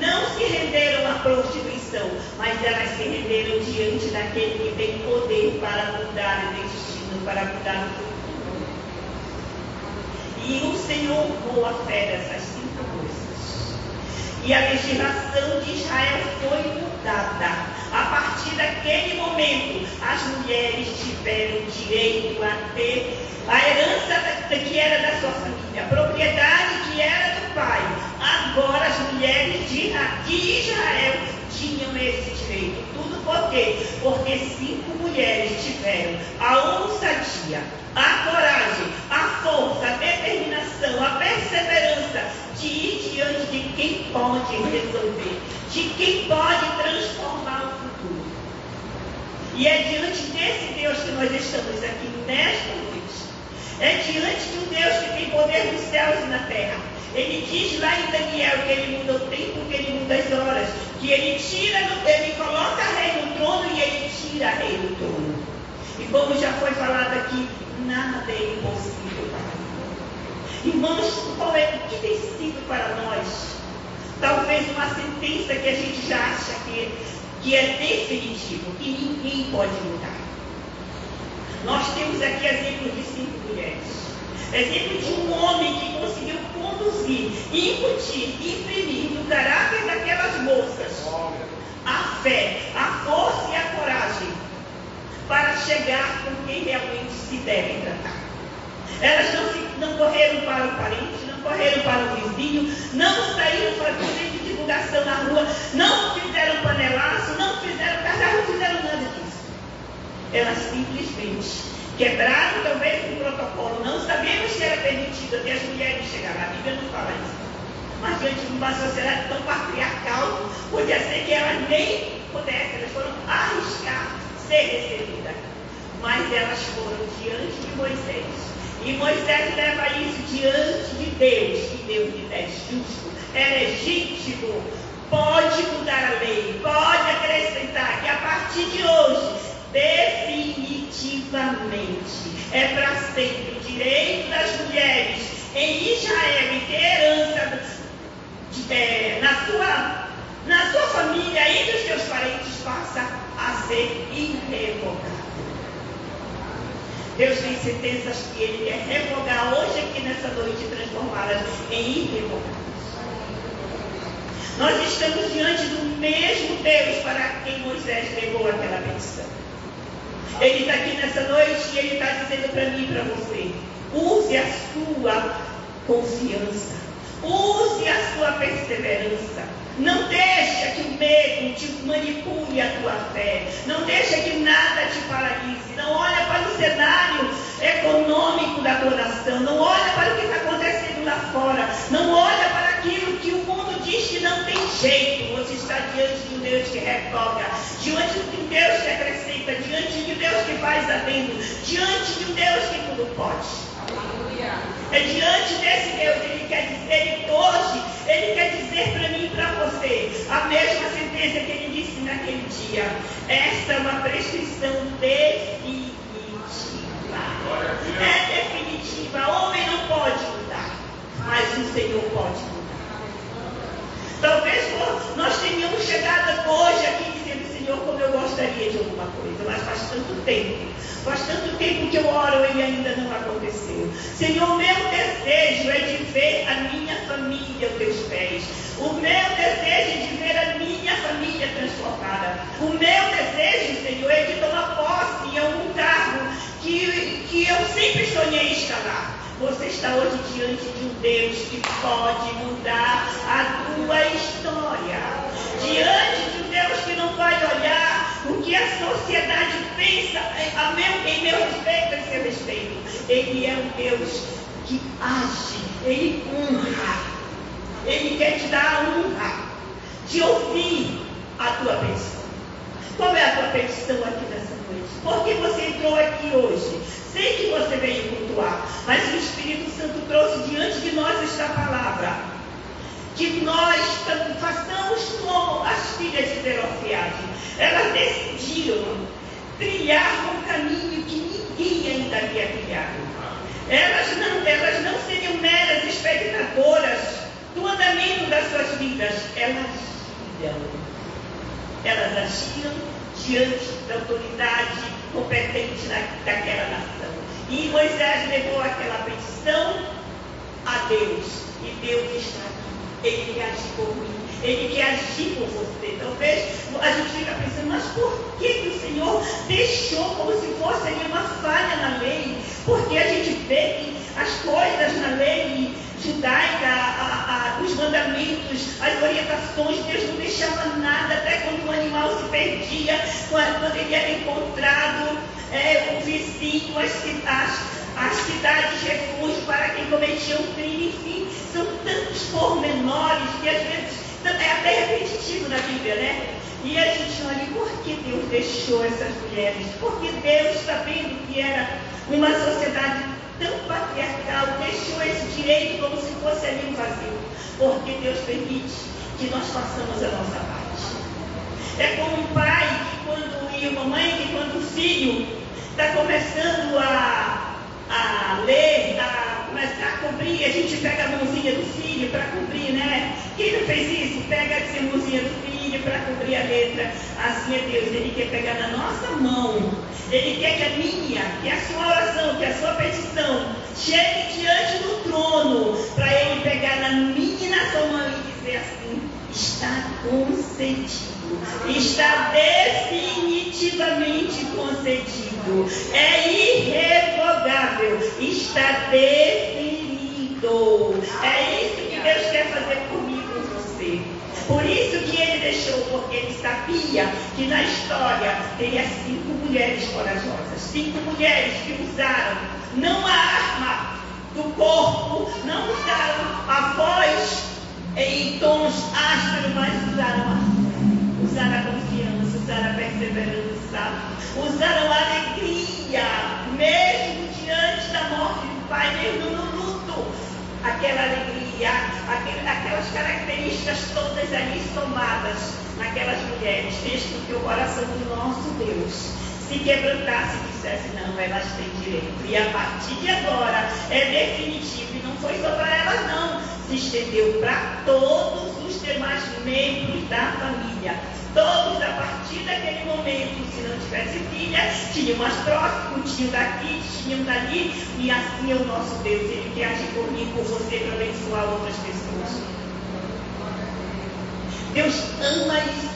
não se renderam à prostituição, mas elas se renderam diante daquele que tem poder para mudar o destino, para mudar o futuro. E o Senhor honrou a fé dessas 5 coisas. E a legislação de Israel foi mudada. A partir daquele momento, as mulheres tiveram direito a ter a herança que era da sua família, a propriedade que era do pai. Agora as mulheres de Israel tinham esse direito. Tudo por quê? Porque 5 mulheres mulheres tiveram a ousadia, a coragem, a força, a determinação, a perseverança de ir diante de quem pode resolver, de quem pode transformar o futuro. E é diante desse Deus que nós estamos aqui nesta noite. É diante de um Deus que tem poder nos céus e na terra. Ele diz lá em Daniel que ele muda o tempo, que ele muda as horas, que ele coloca rei no trono e ele tira rei do trono. E como já foi falado aqui, nada é impossível para Deus. Irmãos, o que tem sido para nós? Talvez uma sentença que a gente já acha que é definitivo, que ninguém pode mudar. Nós temos aqui exemplo de 5 mulheres. Exemplo de um homem que conseguiu conduzir, incutir, imprimir no caráter daquelas moças a fé, a força e a coragem para chegar com quem realmente se devem tratar. Elas não correram para o parente, não correram para o vizinho, não saíram fazendo divulgação na rua, não fizeram panelaço, não fizeram casar, não fizeram nada disso. Elas simplesmente quebraram talvez um protocolo. Não sabemos se era permitido até as mulheres chegarem. A Bíblia não fala isso. Mas diante de uma sociedade tão patriarcal, podia ser que elas nem pudessem, elas foram arriscar ser recebidas. Mas elas foram diante de Moisés. E Moisés leva isso diante de Deus. E Deus diz: é justo, é legítimo, pode mudar a lei, pode acrescentar que a partir de hoje, definitivamente, é para sempre o direito das mulheres em Israel e ter herança na sua família e dos seus parentes passa a ser irrevogável. Deus tem sentenças que Ele quer revogar hoje aqui nessa noite e transformá-las em irrevogáveis. Nós estamos diante do mesmo Deus para quem Moisés levou aquela petição. Ele está aqui nessa noite e Ele está dizendo para mim e para você: use a sua confiança, use a sua perseverança. Não deixa que o medo te manipule a tua fé. Não deixa que nada te paralise. Não olha para o cenário econômico da tua nação. Não olha para o que está acontecendo lá fora. Não olha para aquilo que o mundo diz que não tem jeito. Você está diante de um Deus que revoga, diante de um Deus que acrescenta, diante de um Deus que faz adendo, diante de um Deus que tudo pode. É diante desse Deus, Ele quer dizer hoje, Ele quer dizer para mim e para você a mesma sentença que Ele disse naquele dia. Esta é uma prescrição definitiva. É definitiva. O homem não pode mudar, mas o Senhor pode mudar. Talvez nós tenhamos chegado hoje aqui dizendo: Senhor, como eu gostaria de alguma coisa, mas faz tanto tempo que eu oro e ainda não aconteceu. Senhor, meu desejo é de ver a minha família aos teus pés. O meu desejo é de ver a minha família transformada. O meu desejo, Senhor, é de tomar posse em algum cargo que eu sempre sonhei escalar. Você está hoje diante de um Deus que pode mudar a tua história. Diante de um Deus que não vai olhar o que a sociedade pensa em meu respeito, em seu respeito. Ele é um Deus que age, Ele honra. Ele quer te dar a honra de ouvir a tua petição. Qual é a tua petição aqui nessa noite? Por que você entrou aqui hoje? Sei que você veio cultuar, mas o Espírito Santo trouxe diante de nós esta palavra. Que nós façamos como as filhas de Zelofeade. Elas decidiram trilhar um caminho que ninguém ainda havia trilhado. Elas não seriam meras espectadoras do andamento das suas vidas. Elas agiam diante da autoridade competente daquela nação. E Moisés levou aquela petição a Deus. E Deus está aqui. Ele quer agir por mim. Ele quer agir por você. Talvez a gente fica pensando: mas por que o Senhor deixou como se fosse ali uma falha na lei? Porque a gente vê que as coisas na lei judaica, os mandamentos, as orientações, Deus não deixava nada, até quando o animal se perdia quando ele era encontrado, o vizinho, as cidades de refúgio para quem cometia um crime, enfim, são tantos pormenores que às vezes é até repetitivo na Bíblia, né? E a gente olha, por que Deus deixou essas mulheres? Porque Deus, sabendo que era uma sociedade tão patriarcal, deixou esse direito como se fosse ali um vazio. Porque Deus permite que nós façamos a nossa parte. É como um pai e uma mãe que quando o filho está começando a ler, a começar a cumprir, a gente pega a mãozinha do filho para cumprir, né? Quem não fez isso? Pega a mãozinha do filho para cumprir a letra. Assim é Deus, Ele quer pegar na nossa mão. Ele quer que a sua oração, que a sua petição chegue diante do trono, para Ele pegar na minha e na sua mão e dizer assim: está concedido. Está definitivamente concedido. É irrevogável. Está definido. É isso que Deus quer fazer comigo e com você. Por isso que Ele deixou, porque Ele sabia que na história teria 5 mulheres corajosas. 5 mulheres que usaram não a arma do corpo, não usaram a voz em tons ásperos, mas usaram a confiança, usaram a perseverança, usaram a alegria, mesmo diante da morte do pai, mesmo no luto, aquela alegria, aquelas características todas ali somadas naquelas mulheres, fez com que o coração do nosso Deus se quebrantasse e dissesse: não, elas têm direito. E a partir de agora é definitivo, e não foi só para elas não, se estendeu para todos os demais membros da família. Todos, a partir daquele momento, se não tivesse filha, tinham mais próximo, tinham daqui, tinham dali, e assim é o nosso Deus. Ele quer agir por mim, por você, para abençoar outras pessoas. Deus ama isso.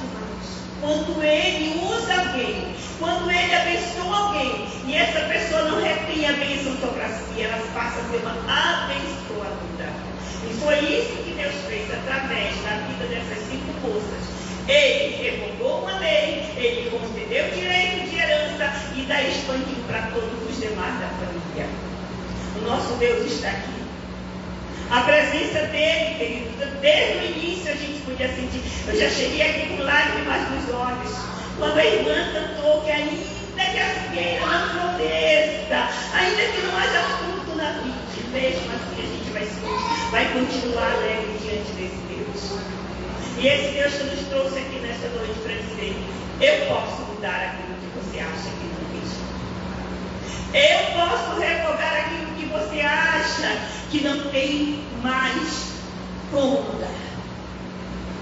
Quando Ele usa alguém, quando Ele abençoa alguém, e essa pessoa não retém a bênção sobre si, ela passa a ser uma abençoadora. E foi isso que Deus fez através da vida dessas 5 moças. Ele revogou uma lei, Ele concedeu direito de herança e daí expandiu para todos os demais da família. O nosso Deus está aqui. A presença dele, queridos, desde o início a gente podia sentir. Eu já cheguei aqui com lágrimas nos olhos, quando a irmã cantou que ainda que a figueira não floresça, ainda que não haja fruto na vida, mesmo assim a gente vai continuar alegre diante desse Deus. E esse Deus que nos trouxe aqui nesta noite para dizer: eu posso mudar aquilo que você acha que não existe. Eu posso revogar aquilo que você acha que não tem mais como mudar.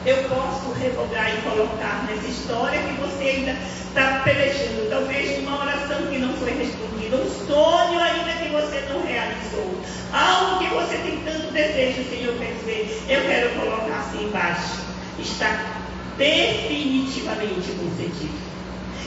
Eu posso revogar e colocar nessa história que você ainda está pelejando, talvez uma oração que não foi respondida, um sonho ainda que você não realizou, algo que você tem tanto desejo, o Senhor quer dizer: eu quero colocar assim embaixo. Está definitivamente concedido.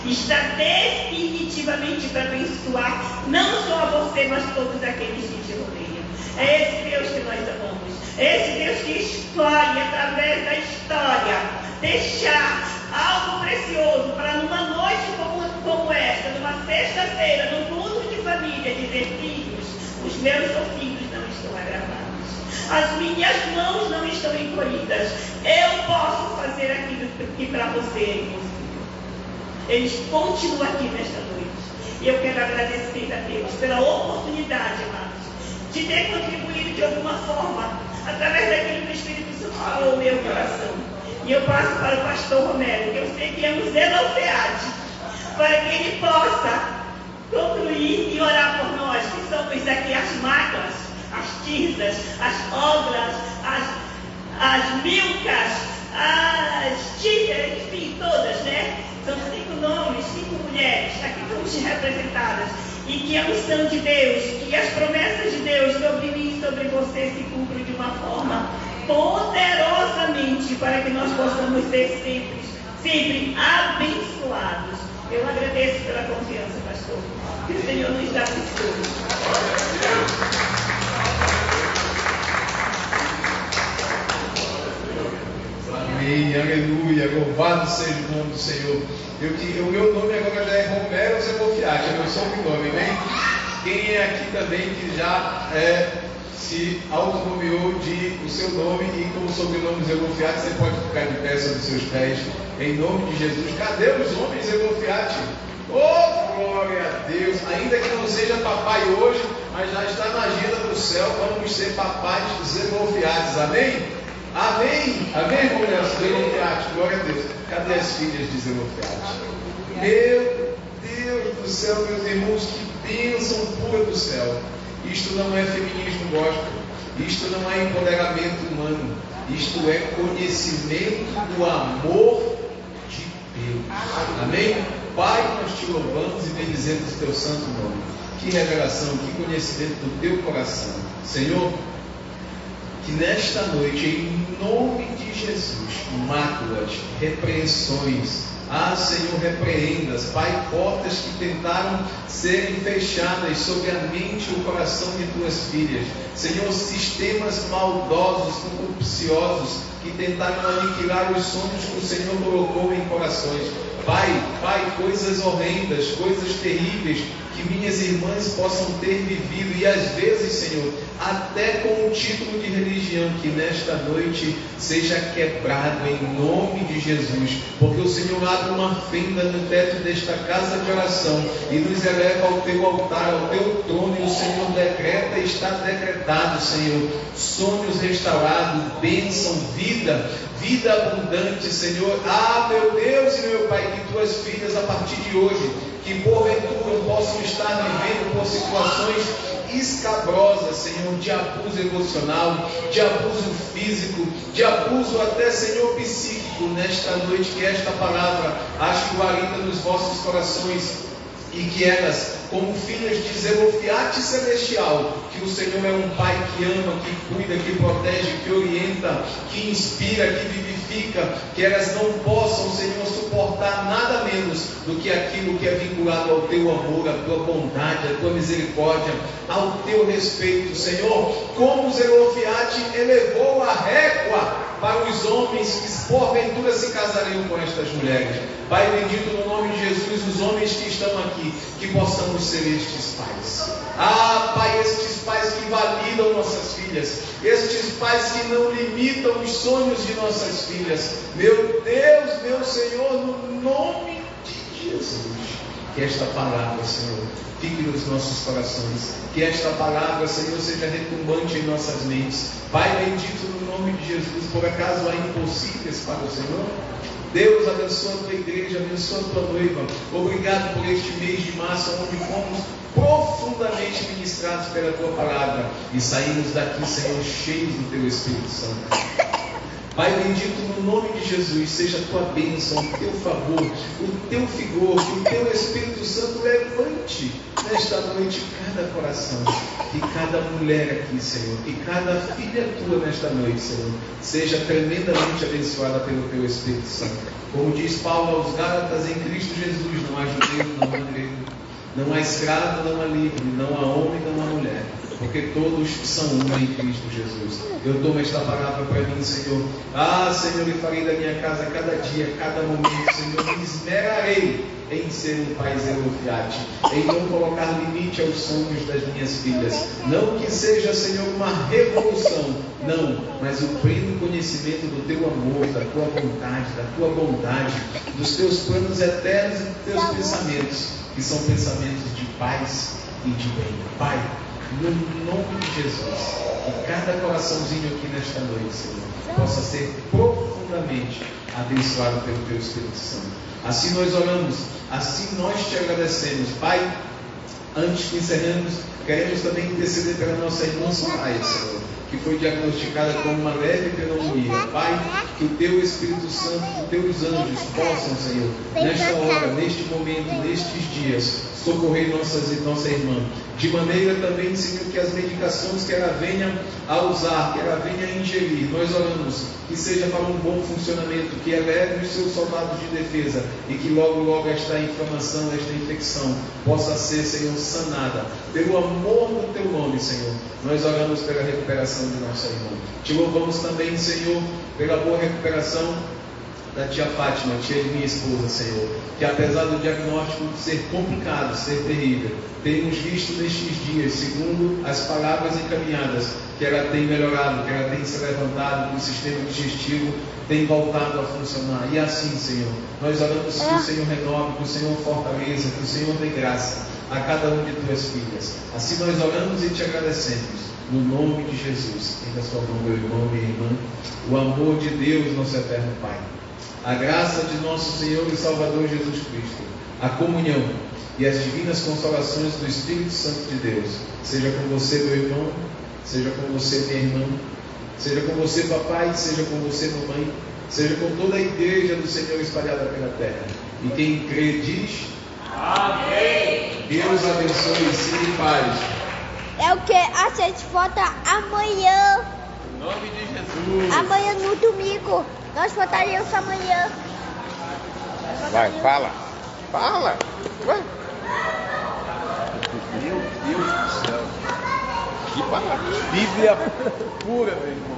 Está definitivamente para abençoar não só a você, mas todos aqueles que te rodeiam. É esse Deus que nós amamos. É esse Deus que escolhe, através da história, deixar algo precioso para numa noite como esta, numa sexta-feira, num culto de família, dizer: filhos, os meus filhos não estão agravados. As minhas mãos não estão encolhidas. Eu posso fazer aquilo que para você é impossível. Ele continua aqui nesta noite. E eu quero agradecer a Deus pela oportunidade, amados, de ter contribuído de alguma forma, através daquilo que o Espírito Santo falou no meu coração. E eu passo para o pastor Romero, que eu sei que é um Zenofeade, para que ele possa concluir e orar por nós, que somos aqui as máquinas, as Tirzas, as Ogras, as Milcas, as Tírias, enfim, todas, né? São 5 nomes, 5 mulheres, aqui estamos representadas. E que a missão de Deus, que as promessas de Deus sobre mim e sobre você se cumprem de uma forma poderosamente, para que nós possamos ser sempre abençoados. Eu agradeço pela confiança, pastor. Que o Senhor nos abençoe. Amém. Amém, aleluia, louvado seja o nome do Senhor. O meu nome agora já é Romero Zelofiati, é meu sobrenome, amém? Quem é aqui também que já se autonomeou de o seu nome e como sobrenome Zelofiati, você pode ficar de pé sobre os seus pés, em nome de Jesus. Cadê os homens Zelofiati? Oh, glória a Deus! Ainda que não seja papai hoje, mas já está na agenda do céu, vamos ser papais Zelofiates, amém? Amém, amém, mulher Zelofiati, glória a Deus. Cadê as filhas de Zelofiati? Meu Deus do céu, meus irmãos, que bênção pura do céu. Isto não é feminismo gospel, isto não é empoderamento humano, isto é conhecimento do amor de Deus. Amém? Pai, nós te louvamos e bendizemos o teu santo nome. Que revelação, que conhecimento do teu coração. Senhor, que nesta noite, em nome de Jesus, máculas, repreensões, Senhor, repreendas, Pai, portas que tentaram serem fechadas sobre a mente e o coração de tuas filhas, Senhor, sistemas maldosos, corrupciosos, que tentaram aniquilar os sonhos que o Senhor colocou em corações. Pai, coisas horrendas, coisas terríveis, que minhas irmãs possam ter vivido, e às vezes, Senhor, até com o título de religião, que nesta noite seja quebrado em nome de Jesus, porque o Senhor abre uma fenda no teto desta casa de oração e nos eleva ao teu altar, ao teu trono, e o Senhor decreta e está decretado, Senhor, sonhos restaurados, bênção, vida abundante, Senhor. Meu Deus e meu Pai, que tuas filhas a partir de hoje, que porventura possam estar vivendo por situações escabrosas, Senhor, de abuso emocional, de abuso físico, de abuso até, Senhor, psíquico, nesta noite, que esta palavra ache guarida nos vossos corações, e que elas, como filhas de Zelofiate celestial, que o Senhor é um Pai que ama, que cuida, que protege, que orienta, que inspira, que vivifica, que elas não possam, Senhor, suportar nada menos do que aquilo que é vinculado ao teu amor, à tua bondade, à tua misericórdia, ao teu respeito, Senhor. Como Zelofiate elevou a régua para os homens que porventura se casariam com estas mulheres. Pai bendito, no nome de Jesus, os homens que estão aqui, que possamos ser estes pais. Pai, estes pais que validam nossas filhas, estes pais que não limitam os sonhos de nossas filhas. Meu Deus, meu Senhor, no nome de Jesus, que esta palavra, Senhor, fique nos nossos corações, que esta palavra, Senhor, seja retumbante em nossas mentes. Pai bendito, no nome de Jesus, por acaso há impossíveis para o Senhor? Deus, abençoa a tua igreja, abençoa a tua noiva. Obrigado por este mês de março, onde fomos profundamente ministrados pela tua palavra e saímos daqui, Senhor, cheios do teu Espírito Santo. Pai bendito, no nome de Jesus, seja a tua bênção, o teu favor, o teu vigor, que o teu Espírito Santo levante nesta noite cada coração, que cada mulher aqui, Senhor, que cada filha tua nesta noite, Senhor, seja tremendamente abençoada pelo teu Espírito Santo. Como diz Paulo aos Gálatas, em Cristo Jesus não há judeu, não há grego, não há escravo, não há livre, não há homem, não há mulher, porque todos são um em Cristo Jesus. Eu tomo esta palavra para mim, Senhor. Senhor, e farei da minha casa cada dia, cada momento, Senhor, me esmerarei em ser um pai Zelofiate, em não colocar limite aos sonhos das minhas filhas. Não que seja, Senhor, uma revolução, não, mas o pleno conhecimento do teu amor, da tua vontade, da tua bondade, dos teus planos eternos e dos teus pensamentos, que são pensamentos de paz e de bem. Pai, no nome de Jesus, que cada coraçãozinho aqui nesta noite, Senhor, possa ser profundamente abençoado pelo teu Espírito Santo. Assim nós oramos, assim nós te agradecemos. Pai, antes que encerremos, queremos também interceder pela nossa irmã Soraya, Senhor, que foi diagnosticada com uma leve pneumonia. Pai, que o teu Espírito Santo, que os teus anjos possam, Senhor, nesta hora, neste momento, nestes dias, socorrer nossa irmã, de maneira também, Senhor, que as medicações que ela venha a usar, que ela venha a ingerir, nós oramos que seja para um bom funcionamento, que eleve os seus soldados de defesa e que logo esta inflamação, esta infecção possa ser, Senhor, sanada pelo amor do teu nome, Senhor. Nós oramos pela recuperação de nossa irmã. Te louvamos também, Senhor, pela boa recuperação da tia Fátima, tia de minha esposa, Senhor, que apesar do diagnóstico ser complicado, ser terrível, temos visto nestes dias, segundo as palavras encaminhadas, que ela tem melhorado, que ela tem se levantado, que o sistema digestivo tem voltado a funcionar. E assim, Senhor, nós oramos que o Senhor renove, que o Senhor fortaleça, que o Senhor dê graça a cada um de tuas filhas. Assim nós oramos e te agradecemos. No nome de Jesus, em sua mão, meu irmão, minha irmã, o amor de Deus, nosso eterno Pai, a graça de nosso Senhor e Salvador Jesus Cristo, a comunhão e as divinas consolações do Espírito Santo de Deus, seja com você, meu irmão, seja com você, minha irmã, seja com você, papai, seja com você, mamãe, seja com toda a igreja do Senhor espalhada pela terra. E quem crê diz: amém. Deus abençoe, sim, e paz. Eu quero a gente volta amanhã. Em nome de Jesus. Amanhã no domingo. Nós voltaremos amanhã. Vai, fala. Fala. Vai. Meu Deus do céu. Que palavra. Bíblia pura, meu irmão.